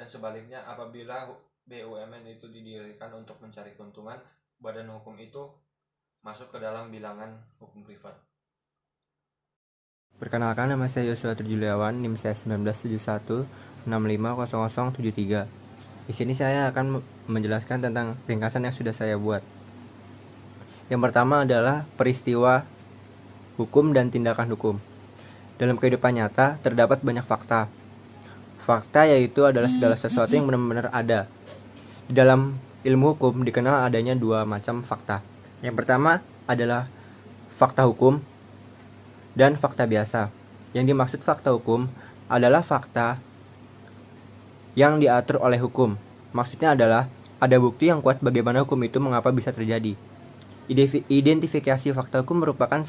sebaliknya apabila BUMN itu didirikan untuk mencari keuntungan, badan hukum itu masuk ke dalam bilangan hukum privat. Perkenalkan, nama saya Yosua Turjuliawan, NIM saya 1971650073. Di sini saya akan menjelaskan tentang ringkasan yang sudah saya buat. Yang pertama adalah peristiwa hukum dan tindakan hukum. Dalam kehidupan nyata terdapat banyak fakta. Fakta yaitu adalah segala sesuatu yang benar-benar ada. Di dalam ilmu hukum dikenal adanya dua macam fakta. Yang pertama adalah fakta hukum dan fakta biasa. Yang dimaksud fakta hukum adalah fakta yang diatur oleh hukum. Maksudnya adalah ada bukti yang kuat bagaimana hukum itu mengapa bisa terjadi. Identifikasi fakta hukum merupakan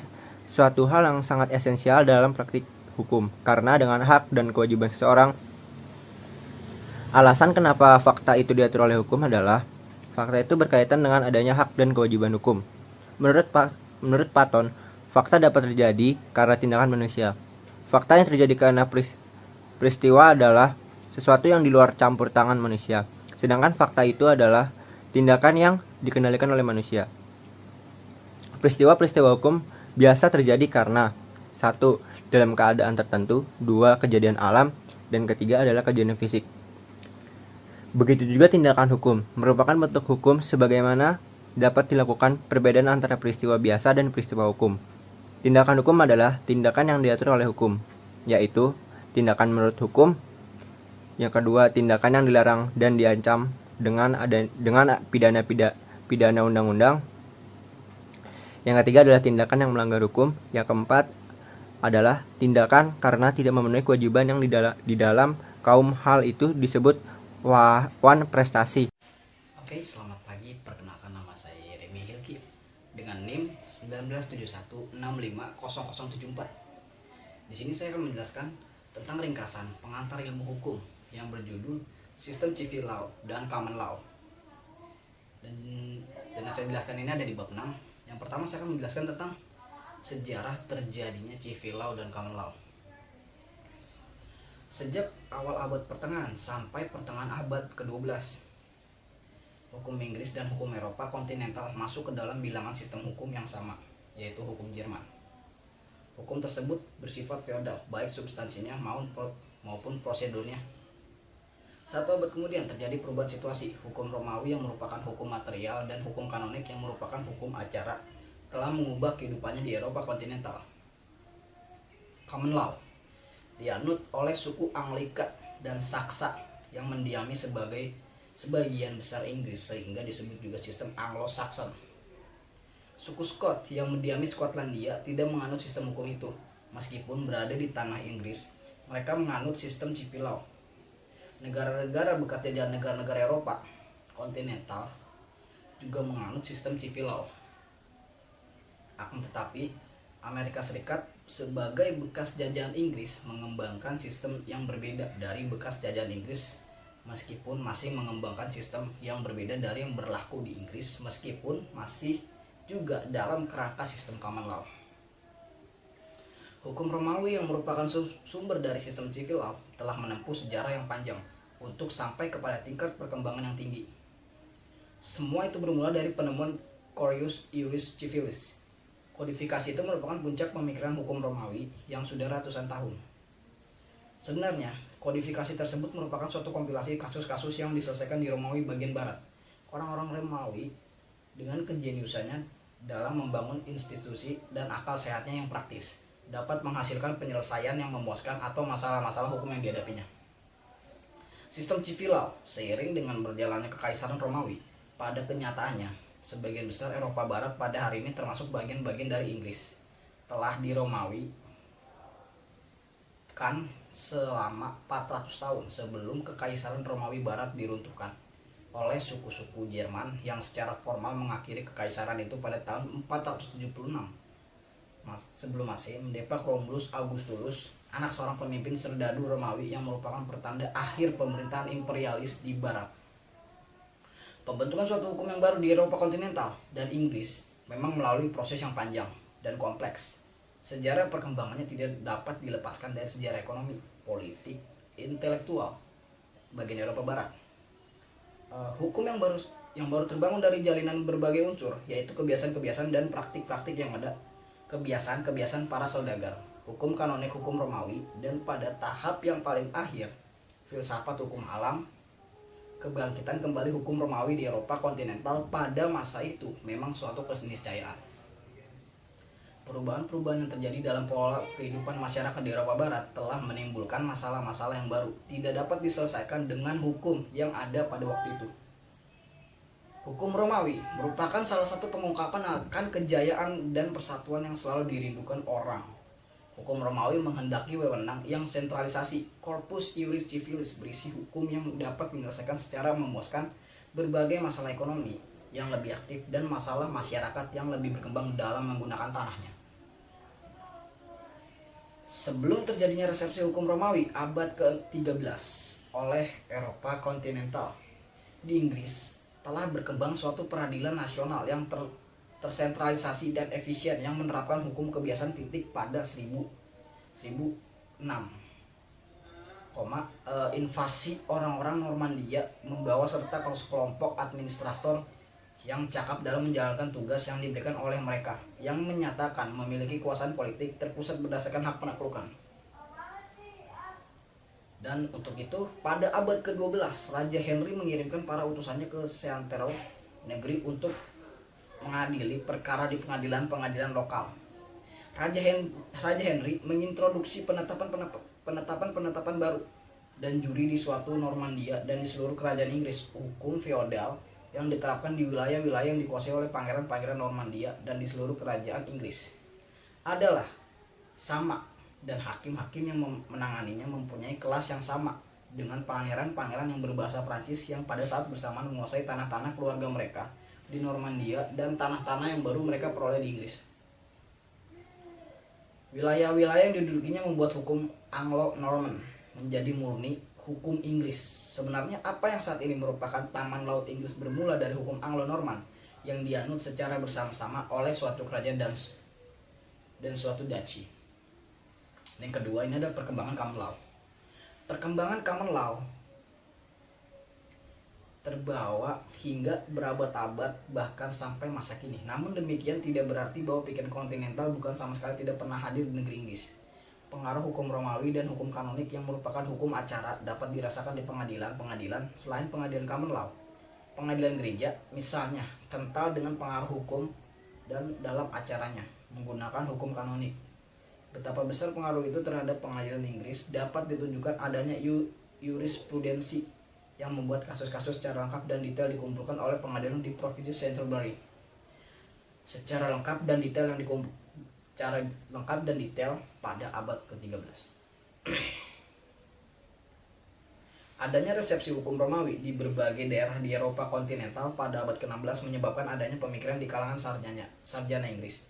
suatu hal yang sangat esensial dalam praktik hukum, karena dengan hak dan kewajiban seseorang. Alasan kenapa fakta itu diatur oleh hukum adalah fakta itu berkaitan dengan adanya hak dan kewajiban hukum. Menurut Platon, fakta dapat terjadi karena tindakan manusia. Fakta yang terjadi karena peristiwa adalah sesuatu yang di luar campur tangan manusia. Sedangkan fakta itu adalah tindakan yang dikendalikan oleh manusia. Peristiwa-peristiwa hukum biasa terjadi karena 1. Dalam keadaan tertentu, 2. Kejadian alam, dan ketiga adalah kejadian fisik. Begitu juga tindakan hukum merupakan bentuk hukum sebagaimana dapat dilakukan perbedaan antara peristiwa biasa dan peristiwa hukum. Tindakan hukum adalah tindakan yang diatur oleh hukum, yaitu tindakan menurut hukum. Yang kedua, tindakan yang dilarang dan diancam dengan pidana undang-undang. Yang ketiga adalah tindakan yang melanggar hukum. Yang keempat adalah tindakan karena tidak memenuhi kewajiban yang di dalam kaum hal itu disebut wan prestasi. Oke, selamat pagi. Perkenalkan, nama saya Yeremi Hilki dengan NIM 1971650074. Di sini saya akan menjelaskan tentang ringkasan pengantar ilmu hukum yang berjudul Sistem Civil Law dan Common Law. Dan yang saya jelaskan ini ada di bab 6. Yang pertama saya akan menjelaskan tentang sejarah terjadinya Civil Law dan Common Law. Sejak awal abad pertengahan sampai pertengahan abad ke-12, hukum Inggris dan hukum Eropa kontinental masuk ke dalam bilangan sistem hukum yang sama, yaitu hukum Jerman. Hukum tersebut bersifat feodal, baik substansinya maupun prosedurnya. Satu abad kemudian terjadi perubahan situasi. Hukum Romawi yang merupakan hukum material dan hukum kanonik yang merupakan hukum acara telah mengubah kehidupannya di Eropa kontinental. Common Law dianut oleh suku Anglika dan Saksa yang mendiami sebagian besar Inggris, sehingga disebut juga sistem Anglo-Saxon. Suku Scott yang mendiami Skotlandia tidak menganut sistem hukum itu. Meskipun berada di tanah Inggris, mereka menganut sistem civil law. Negara-negara bekas jajahan negara-negara Eropa kontinental juga menganut sistem civil law. Akan tetapi, Amerika Serikat sebagai bekas jajahan Inggris mengembangkan sistem yang berbeda dari bekas jajahan Inggris, meskipun masih mengembangkan sistem yang berbeda dari yang berlaku di Inggris, meskipun masih juga dalam kerangka sistem common law. Hukum Romawi yang merupakan sumber dari sistem civil law telah menempuh sejarah yang panjang untuk sampai kepada tingkat perkembangan yang tinggi. Semua itu bermula dari penemuan Curius Iuris Civilis. Kodifikasi itu merupakan puncak pemikiran hukum Romawi yang sudah ratusan tahun. Sebenarnya, kodifikasi tersebut merupakan suatu kompilasi kasus-kasus yang diselesaikan di Romawi bagian barat. Orang-orang Romawi dengan kejeniusannya dalam membangun institusi dan akal sehatnya yang praktis dapat menghasilkan penyelesaian yang memuaskan atau masalah-masalah hukum yang dihadapinya. Sistem civil law seiring dengan berjalannya kekaisaran Romawi, pada kenyataannya sebagian besar Eropa Barat pada hari ini termasuk bagian-bagian dari Inggris telah di Romawi kan selama 400 tahun sebelum Kekaisaran Romawi Barat diruntuhkan oleh suku-suku Jerman yang secara formal mengakhiri kekaisaran itu pada tahun 476 sebelum Masehi, mendepak Romulus Augustulus, anak seorang pemimpin serdadu Romawi yang merupakan pertanda akhir pemerintahan imperialis di Barat. Pembentukan suatu hukum yang baru di Eropa kontinental dan Inggris memang melalui proses yang panjang dan kompleks. Sejarah perkembangannya tidak dapat dilepaskan dari sejarah ekonomi, politik, intelektual bagian Eropa Barat. Hukum yang baru terbangun dari jalinan berbagai unsur, yaitu kebiasaan-kebiasaan dan praktik-praktik yang ada, kebiasaan-kebiasaan para saudagar, hukum kanonik hukum Romawi, dan pada tahap yang paling akhir, filsafat hukum alam. Kebangkitan kembali hukum Romawi di Eropa kontinental pada masa itu memang suatu keniscayaan. Perubahan-perubahan yang terjadi dalam pola kehidupan masyarakat di Eropa Barat telah menimbulkan masalah-masalah yang baru, tidak dapat diselesaikan dengan hukum yang ada pada waktu itu. Hukum Romawi merupakan salah satu pengungkapan akan kejayaan dan persatuan yang selalu dirindukan orang. Hukum Romawi menghendaki wewenang yang sentralisasi, corpus iuris civilis, berisi hukum yang dapat menyelesaikan secara memuaskan berbagai masalah ekonomi yang lebih aktif dan masalah masyarakat yang lebih berkembang dalam menggunakan tanahnya. Sebelum terjadinya resepsi hukum Romawi abad ke-13 oleh Eropa kontinental, di Inggris telah berkembang suatu peradilan nasional yang tersentralisasi dan efisien yang menerapkan hukum kebiasaan titik pada 1006. Invasi orang-orang Normandia membawa serta kelompok administrator yang cakap dalam menjalankan tugas yang diberikan oleh mereka, yang menyatakan memiliki kekuasaan politik terpusat berdasarkan hak penaklukan. Dan untuk itu, pada abad ke-12, Raja Henry mengirimkan para utusannya ke seantero negeri untuk mengadili perkara di pengadilan-pengadilan lokal. Raja Henry mengintroduksi penetapan baru dan juri di suatu Normandia dan di seluruh kerajaan Inggris. Hukum feodal yang diterapkan di wilayah-wilayah yang dikuasai oleh pangeran-pangeran Normandia dan di seluruh kerajaan Inggris adalah sama, dan hakim-hakim yang menanganinya mempunyai kelas yang sama dengan pangeran-pangeran yang berbahasa Prancis yang pada saat bersamaan menguasai tanah-tanah keluarga mereka di Normandia dan tanah-tanah yang baru mereka peroleh di Inggris. Wilayah-wilayah yang didudukinya membuat hukum Anglo-Norman menjadi murni hukum Inggris. Sebenarnya apa yang saat ini merupakan taman laut Inggris bermula dari hukum Anglo-Norman yang dianut secara bersama-sama oleh suatu kerajaan dan suatu duchy. Yang kedua, ini ada perkembangan common law. Perkembangan common law terbawa hingga berabad-abad bahkan sampai masa kini. Namun demikian tidak berarti bahwa pikiran kontinental bukan sama sekali tidak pernah hadir di negeri Inggris. Pengaruh hukum Romawi dan hukum kanonik yang merupakan hukum acara dapat dirasakan di pengadilan-pengadilan selain pengadilan common law. Pengadilan gereja misalnya kental dengan pengaruh hukum dan dalam acaranya menggunakan hukum kanonik. Betapa besar pengaruh itu terhadap pengadilan Inggris dapat ditunjukkan adanya jurisprudensi yang membuat kasus-kasus secara lengkap dan detail dikumpulkan oleh pengadilan di provinsi Canterbury. Secara lengkap dan detail pada abad ke-13. Adanya resepsi hukum Romawi di berbagai daerah di Eropa kontinental pada abad ke-16 menyebabkan adanya pemikiran di kalangan sarjana Inggris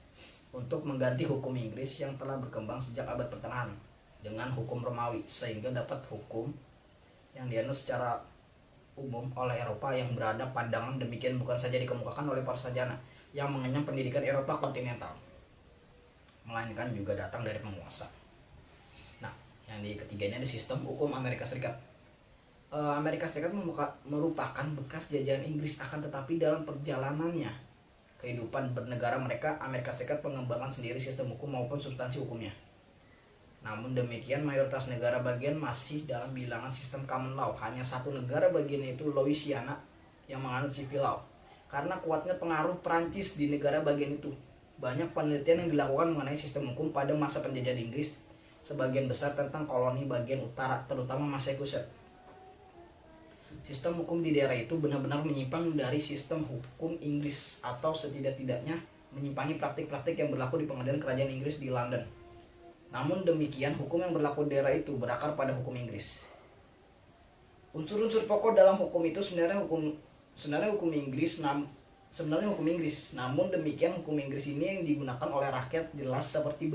untuk mengganti hukum Inggris yang telah berkembang sejak abad pertengahan dengan hukum Romawi, sehingga dapat hukum yang dianut secara umum oleh Eropa yang berada pandangan demikian bukan saja dikemukakan oleh para sarjana yang mengenyam pendidikan Eropa kontinental, melainkan juga datang dari penguasa. Nah, yang di ketiga ini ada sistem hukum Amerika Serikat. Amerika Serikat merupakan bekas jajahan Inggris, akan tetapi dalam perjalanannya kehidupan bernegara mereka, Amerika Serikat mengembangkan sendiri sistem hukum maupun substansi hukumnya. Namun demikian, mayoritas negara bagian masih dalam bilangan sistem common law. Hanya satu negara bagian, yaitu Louisiana, yang menganut civil law. Karena kuatnya pengaruh Prancis di negara bagian itu, banyak penelitian yang dilakukan mengenai sistem hukum pada masa penjajahan Inggris, sebagian besar tentang koloni bagian utara, terutama Massachusetts. Sistem hukum di daerah itu benar-benar menyimpang dari sistem hukum Inggris, atau setidak-tidaknya menyimpangi praktik-praktik yang berlaku di pengadilan kerajaan Inggris di London. Namun demikian, hukum yang berlaku di daerah itu berakar pada hukum Inggris. Unsur-unsur pokok dalam hukum itu sebenarnya hukum Inggris. Namun demikian, hukum Inggris ini yang digunakan oleh rakyat jelas seperti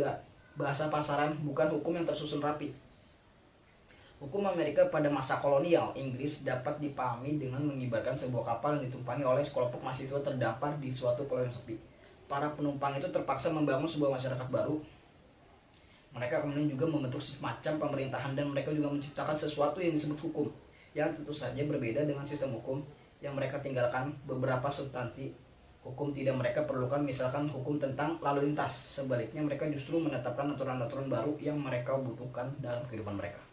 bahasa pasaran, bukan hukum yang tersusun rapi. Hukum Amerika pada masa kolonial Inggris dapat dipahami dengan mengibarkan sebuah kapal yang ditumpangi oleh sekelompok mahasiswa terdampar di suatu pulau yang sepi. Para penumpang itu terpaksa membangun sebuah masyarakat baru. Mereka kemudian juga membentuk semacam pemerintahan dan mereka juga menciptakan sesuatu yang disebut hukum, yang tentu saja berbeda dengan sistem hukum yang mereka tinggalkan. Beberapa substansi hukum tidak mereka perlukan, misalkan hukum tentang lalu lintas. Sebaliknya, mereka justru menetapkan aturan-aturan baru yang mereka butuhkan dalam kehidupan mereka.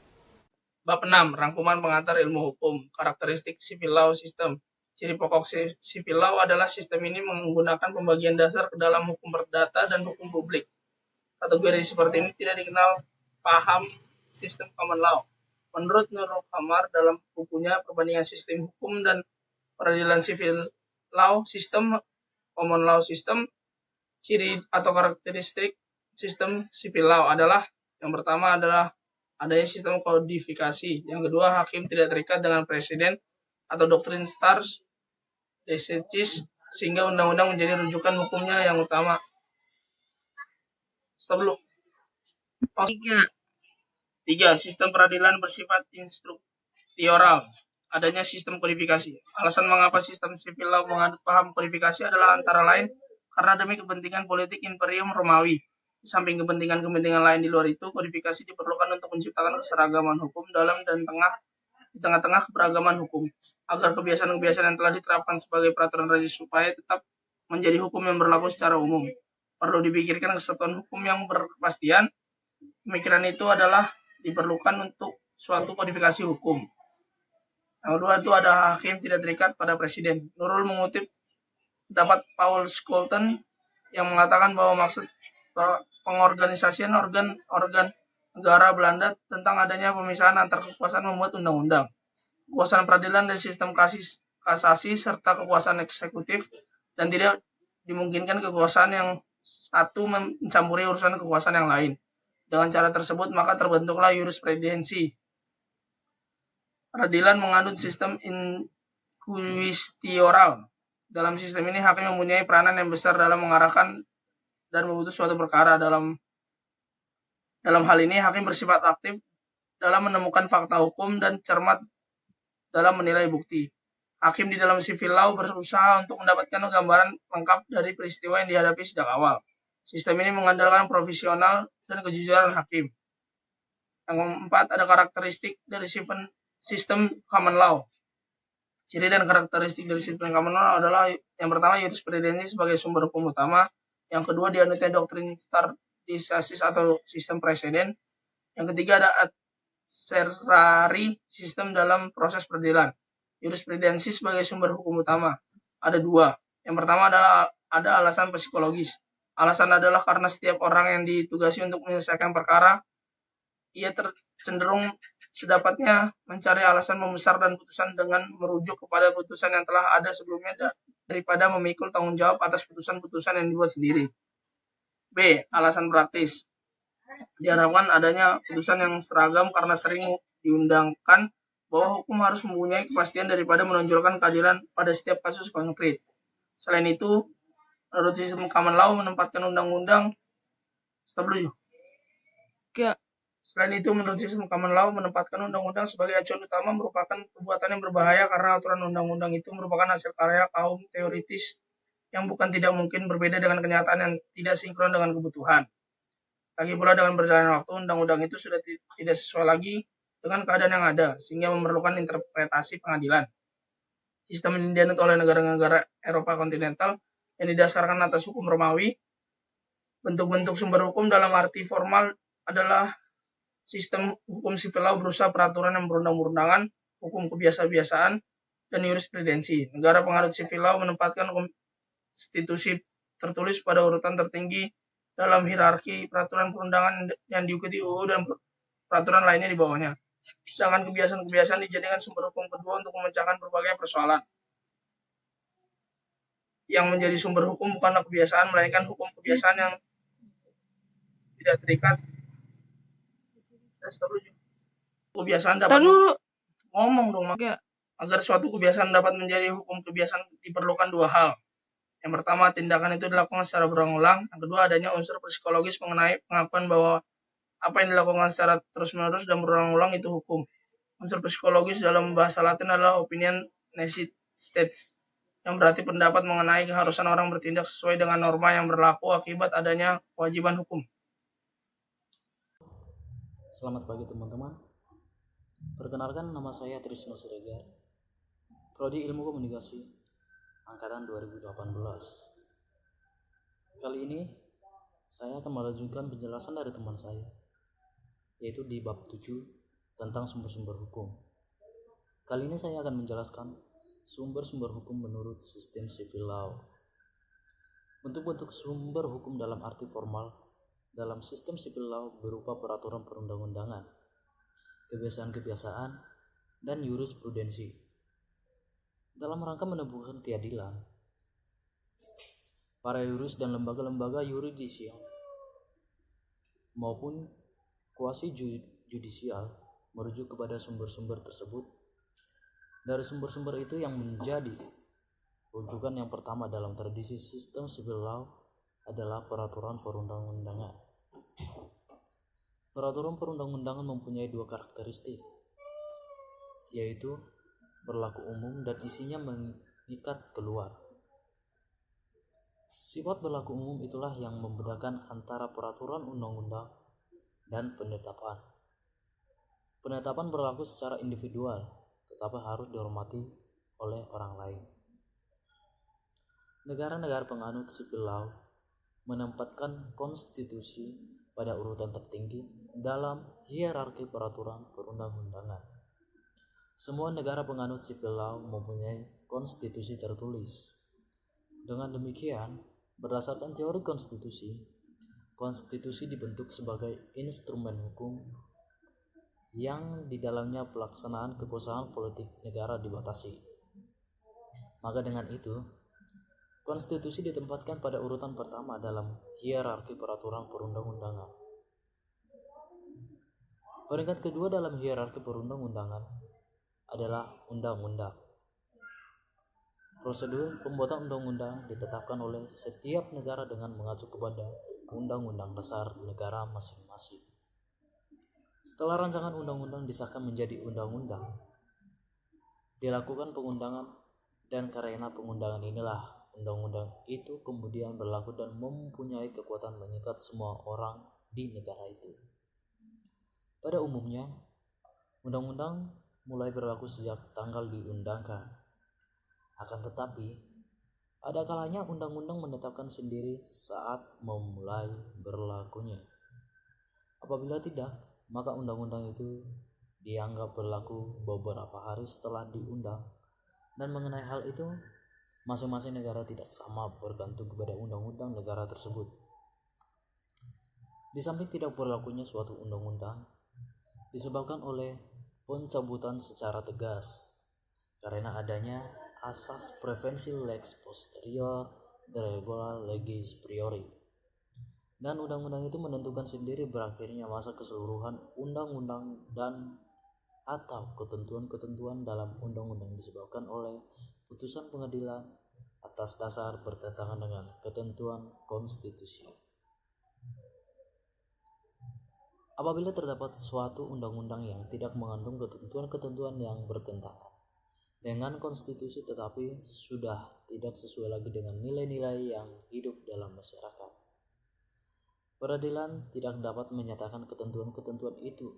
Bab 6. Rangkuman pengantar ilmu hukum. Karakteristik civil law system. Ciri pokok civil law adalah sistem ini menggunakan pembagian dasar ke dalam hukum perdata dan hukum publik. Kategori seperti ini tidak dikenal paham sistem common law. Menurut Nurul Kamar dalam bukunya Perbandingan Sistem Hukum dan Peradilan Civil Law System, Common Law System, ciri atau karakteristik sistem civil law adalah, yang pertama adalah adanya sistem kodifikasi. Yang kedua, hakim tidak terikat dengan presiden atau doktrin stars decisis sehingga undang-undang menjadi rujukan hukumnya yang utama. Sebelum tiga, sistem peradilan bersifat instruksioral. Adanya sistem kodifikasi. Alasan mengapa sistem civil law menganut paham kodifikasi adalah antara lain karena demi kepentingan politik Imperium Romawi. Di samping kepentingan-kepentingan lain di luar itu, kodifikasi diperlukan untuk menciptakan keseragaman hukum dalam dan di tengah-tengah keberagaman hukum, agar kebiasaan-kebiasaan yang telah diterapkan sebagai peraturan raja supaya tetap menjadi hukum yang berlaku secara umum. Perlu dipikirkan kesatuan hukum yang berkepastian. Pemikiran itu adalah diperlukan untuk suatu kodifikasi hukum. Yang kedua itu ada hakim tidak terikat pada presiden. Nurul mengutip pendapat Paul Scholten yang mengatakan bahwa maksud pengorganisasian organ negara Belanda tentang adanya pemisahan antar kekuasaan membuat undang-undang, kekuasaan peradilan dan sistem kasasi serta kekuasaan eksekutif, dan tidak dimungkinkan kekuasaan yang satu mencampuri urusan kekuasaan yang lain. Dengan cara tersebut maka terbentuklah jurisprudensi. Peradilan menganut sistem inquisitorial. Dalam sistem ini hakim mempunyai peranan yang besar dalam mengarahkan dan memutus suatu perkara. Dalam hal ini hakim bersifat aktif dalam menemukan fakta hukum dan cermat dalam menilai bukti. Hakim di dalam civil law berusaha untuk mendapatkan gambaran lengkap dari peristiwa yang dihadapi sejak awal. Sistem ini mengandalkan profesional dan kejujuran hakim. Yang keempat, ada karakteristik dari sistem common law. Ciri dan karakteristik dari sistem common law adalah, yang pertama, jurisprudensi sebagai sumber hukum utama. Yang kedua, dianutnya doktrin stare decisis atau sistem preseden. Yang ketiga, ada adversary sistem dalam proses peradilan. Jurisprudensi sebagai sumber hukum utama. Ada dua. Yang pertama adalah ada alasan psikologis. Alasan adalah karena setiap orang yang ditugasi untuk menyelesaikan perkara, ia cenderung sedapatnya mencari alasan membesar dan putusan dengan merujuk kepada putusan yang telah ada sebelumnya daripada memikul tanggung jawab atas putusan-putusan yang dibuat sendiri. B. Alasan praktis. Diharapkan adanya putusan yang seragam karena sering diundangkan bahwa hukum harus mempunyai kepastian daripada menonjolkan keadilan pada setiap kasus konkret. Selain itu, menurut sistem common law menempatkan undang-undang sebagai acuan utama merupakan perbuatan yang berbahaya karena aturan undang-undang itu merupakan hasil karya kaum teoritis yang bukan tidak mungkin berbeda dengan kenyataan yang tidak sinkron dengan kebutuhan. Lagi pula dengan berjalannya waktu, undang-undang itu sudah tidak sesuai lagi dengan keadaan yang ada, sehingga memerlukan interpretasi pengadilan. Sistem ini dianut oleh negara-negara Eropa kontinental yang didasarkan atas hukum Romawi. Bentuk-bentuk sumber hukum dalam arti formal adalah sistem hukum sivil law berusaha peraturan yang berundang-undangan, hukum kebiasaan-biasaan, dan jurisprudensi. Negara penganut sivil law menempatkan konstitusi tertulis pada urutan tertinggi dalam hierarki peraturan perundangan yang diikuti UU dan peraturan lainnya di bawahnya. Sedangkan kebiasaan-kebiasaan dijadikan sumber hukum kedua untuk memecahkan berbagai persoalan. Yang menjadi sumber hukum bukanlah kebiasaan, melainkan hukum kebiasaan yang tidak terikat kita setuju. Kebiasaan dapat ngomong dong. Agar suatu kebiasaan dapat menjadi hukum kebiasaan diperlukan dua hal. Yang pertama, tindakan itu dilakukan secara berulang-ulang. Yang kedua, adanya unsur psikologis mengenai pengakuan bahwa apa yang dilakukan secara terus-menerus dan berulang-ulang itu hukum. Unsur psikologis dalam bahasa Latin adalah opinion necessitatis, yang berarti pendapat mengenai keharusan orang bertindak sesuai dengan norma yang berlaku akibat adanya kewajiban hukum. Selamat pagi teman-teman. Perkenalkan, nama saya Trisno Siregar, Prodi Ilmu Komunikasi Angkatan 2018. Kali ini saya akan melanjutkan penjelasan dari teman saya, yaitu di bab 7 tentang sumber-sumber hukum. Kali ini saya akan menjelaskan sumber-sumber hukum menurut sistem civil law. Bentuk-bentuk sumber hukum dalam arti formal dalam sistem civil law berupa peraturan perundang-undangan, kebiasaan-kebiasaan, dan jurisprudensi. Dalam rangka menemukan keadilan, para yuris dan lembaga-lembaga yuridisial maupun kuasi judisial merujuk kepada sumber-sumber tersebut. Dari sumber-sumber itu yang menjadi rujukan yang pertama dalam tradisi sistem civil law adalah peraturan perundang-undangan. Peraturan perundang-undangan mempunyai dua karakteristik, yaitu berlaku umum dan isinya mengikat keluar. Sifat berlaku umum itulah yang membedakan antara peraturan undang-undang dan penetapan. Penetapan berlaku secara individual, tetapi harus dihormati oleh orang lain. Negara-negara penganut civil law menempatkan konstitusi pada urutan tertinggi dalam hierarki peraturan perundang-undangan. Semua negara penganut civil law mempunyai konstitusi tertulis. Dengan demikian, berdasarkan teori konstitusi, konstitusi dibentuk sebagai instrumen hukum yang di dalamnya pelaksanaan kekuasaan politik negara dibatasi. Maka dengan itu, konstitusi ditempatkan pada urutan pertama dalam hierarki peraturan perundang-undangan. Peringkat kedua dalam hierarki perundang-undangan adalah undang-undang. Prosedur pembuatan undang-undang ditetapkan oleh setiap negara dengan mengacu kepada undang-undang dasar negara masing-masing. Setelah rancangan undang-undang disahkan menjadi undang-undang, dilakukan pengundangan, dan karena pengundangan inilah undang-undang itu kemudian berlaku dan mempunyai kekuatan mengikat semua orang di negara itu. Pada umumnya, undang-undang mulai berlaku sejak tanggal diundangkan. Akan tetapi, ada kalanya undang-undang menetapkan sendiri saat memulai berlakunya. Apabila tidak, maka undang-undang itu dianggap berlaku beberapa hari setelah diundang. Dan mengenai hal itu, masing-masing negara tidak sama bergantung kepada undang-undang negara tersebut. Di samping tidak berlakunya suatu undang-undang disebabkan oleh pencabutan secara tegas karena adanya asas prevensi lex posterior de regula legis priori, dan undang-undang itu menentukan sendiri berakhirnya masa keseluruhan undang-undang dan atau ketentuan-ketentuan dalam undang-undang disebabkan oleh putusan pengadilan atas dasar bertentangan dengan ketentuan konstitusi. Apabila terdapat suatu undang-undang yang tidak mengandung ketentuan-ketentuan yang bertentangan dengan konstitusi tetapi sudah tidak sesuai lagi dengan nilai-nilai yang hidup dalam masyarakat, peradilan tidak dapat menyatakan ketentuan-ketentuan itu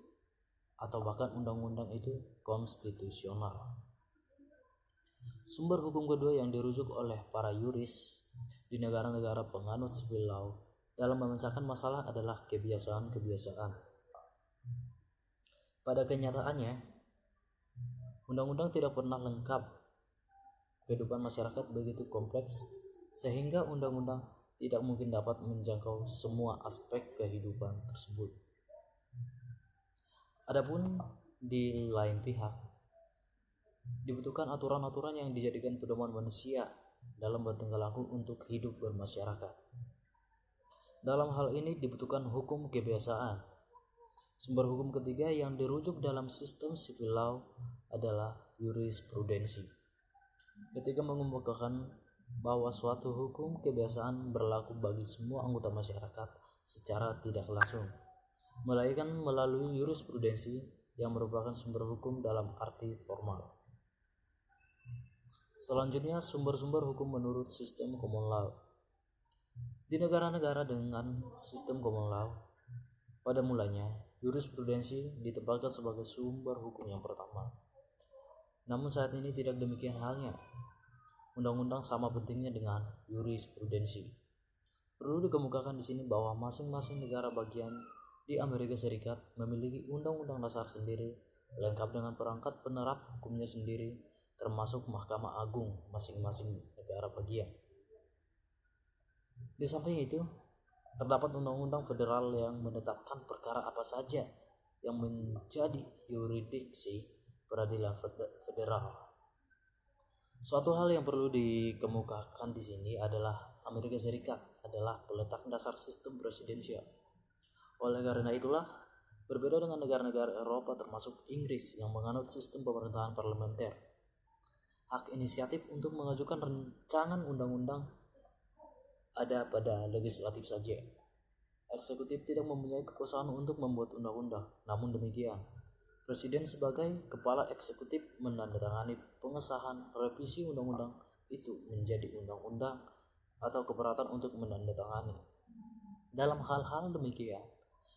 atau bahkan undang-undang itu konstitusional. Sumber hukum kedua yang dirujuk oleh para yuris di negara-negara penganut civil law dalam memecahkan masalah adalah kebiasaan-kebiasaan. Pada kenyataannya, undang-undang tidak pernah lengkap. Kehidupan masyarakat begitu kompleks sehingga undang-undang tidak mungkin dapat menjangkau semua aspek kehidupan tersebut. Adapun di lain pihak, dibutuhkan aturan-aturan yang dijadikan pedoman manusia dalam bertingkah laku untuk hidup bermasyarakat. Dalam hal ini dibutuhkan hukum kebiasaan Sumber hukum ketiga yang dirujuk dalam sistem civil law adalah jurisprudensi. Ketika mengemukakan bahwa suatu hukum kebiasaan berlaku bagi semua anggota masyarakat secara tidak langsung, melainkan melalui jurisprudensi yang merupakan sumber hukum dalam arti formal. Selanjutnya, sumber-sumber hukum menurut sistem common law. Di negara-negara dengan sistem common law, pada mulanya jurisprudensi ditempatkan sebagai sumber hukum yang pertama. Namun saat ini tidak demikian halnya. Undang-undang sama pentingnya dengan jurisprudensi. Perlu dikemukakan di sini bahwa masing-masing negara bagian di Amerika Serikat memiliki undang-undang dasar sendiri, lengkap dengan perangkat penerap hukumnya sendiri, termasuk Mahkamah Agung masing-masing negara bagian. Di samping itu, terdapat undang-undang federal yang menetapkan perkara apa saja yang menjadi yurisdiksi peradilan federal. Suatu hal yang perlu dikemukakan di sini adalah Amerika Serikat adalah peletak dasar sistem presidensial. Oleh karena itulah, berbeda dengan negara-negara Eropa termasuk Inggris yang menganut sistem pemerintahan parlementer, hak inisiatif untuk mengajukan rancangan undang-undang ada pada legislatif saja. Eksekutif tidak mempunyai kekuasaan untuk membuat undang-undang. Namun demikian, Presiden sebagai kepala eksekutif menandatangani pengesahan revisi undang-undang itu menjadi undang-undang atau keberatan untuk menandatangani. Dalam hal-hal demikian,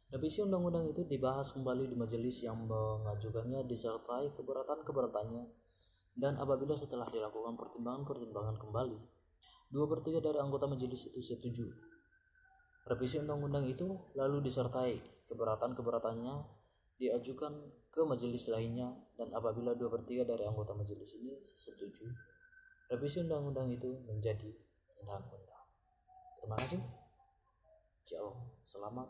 revisi undang-undang itu dibahas kembali di majelis yang mengajukannya disertai keberatan-keberatannya, dan apabila setelah dilakukan pertimbangan-pertimbangan kembali, 2/3 dari anggota majelis itu setuju, revisi undang-undang itu lalu disertai keberatan-keberatannya diajukan ke majelis lainnya, dan apabila 2/3 dari anggota majelis ini setuju, revisi undang-undang itu menjadi undang-undang. Terima kasih. Shalom. Selamat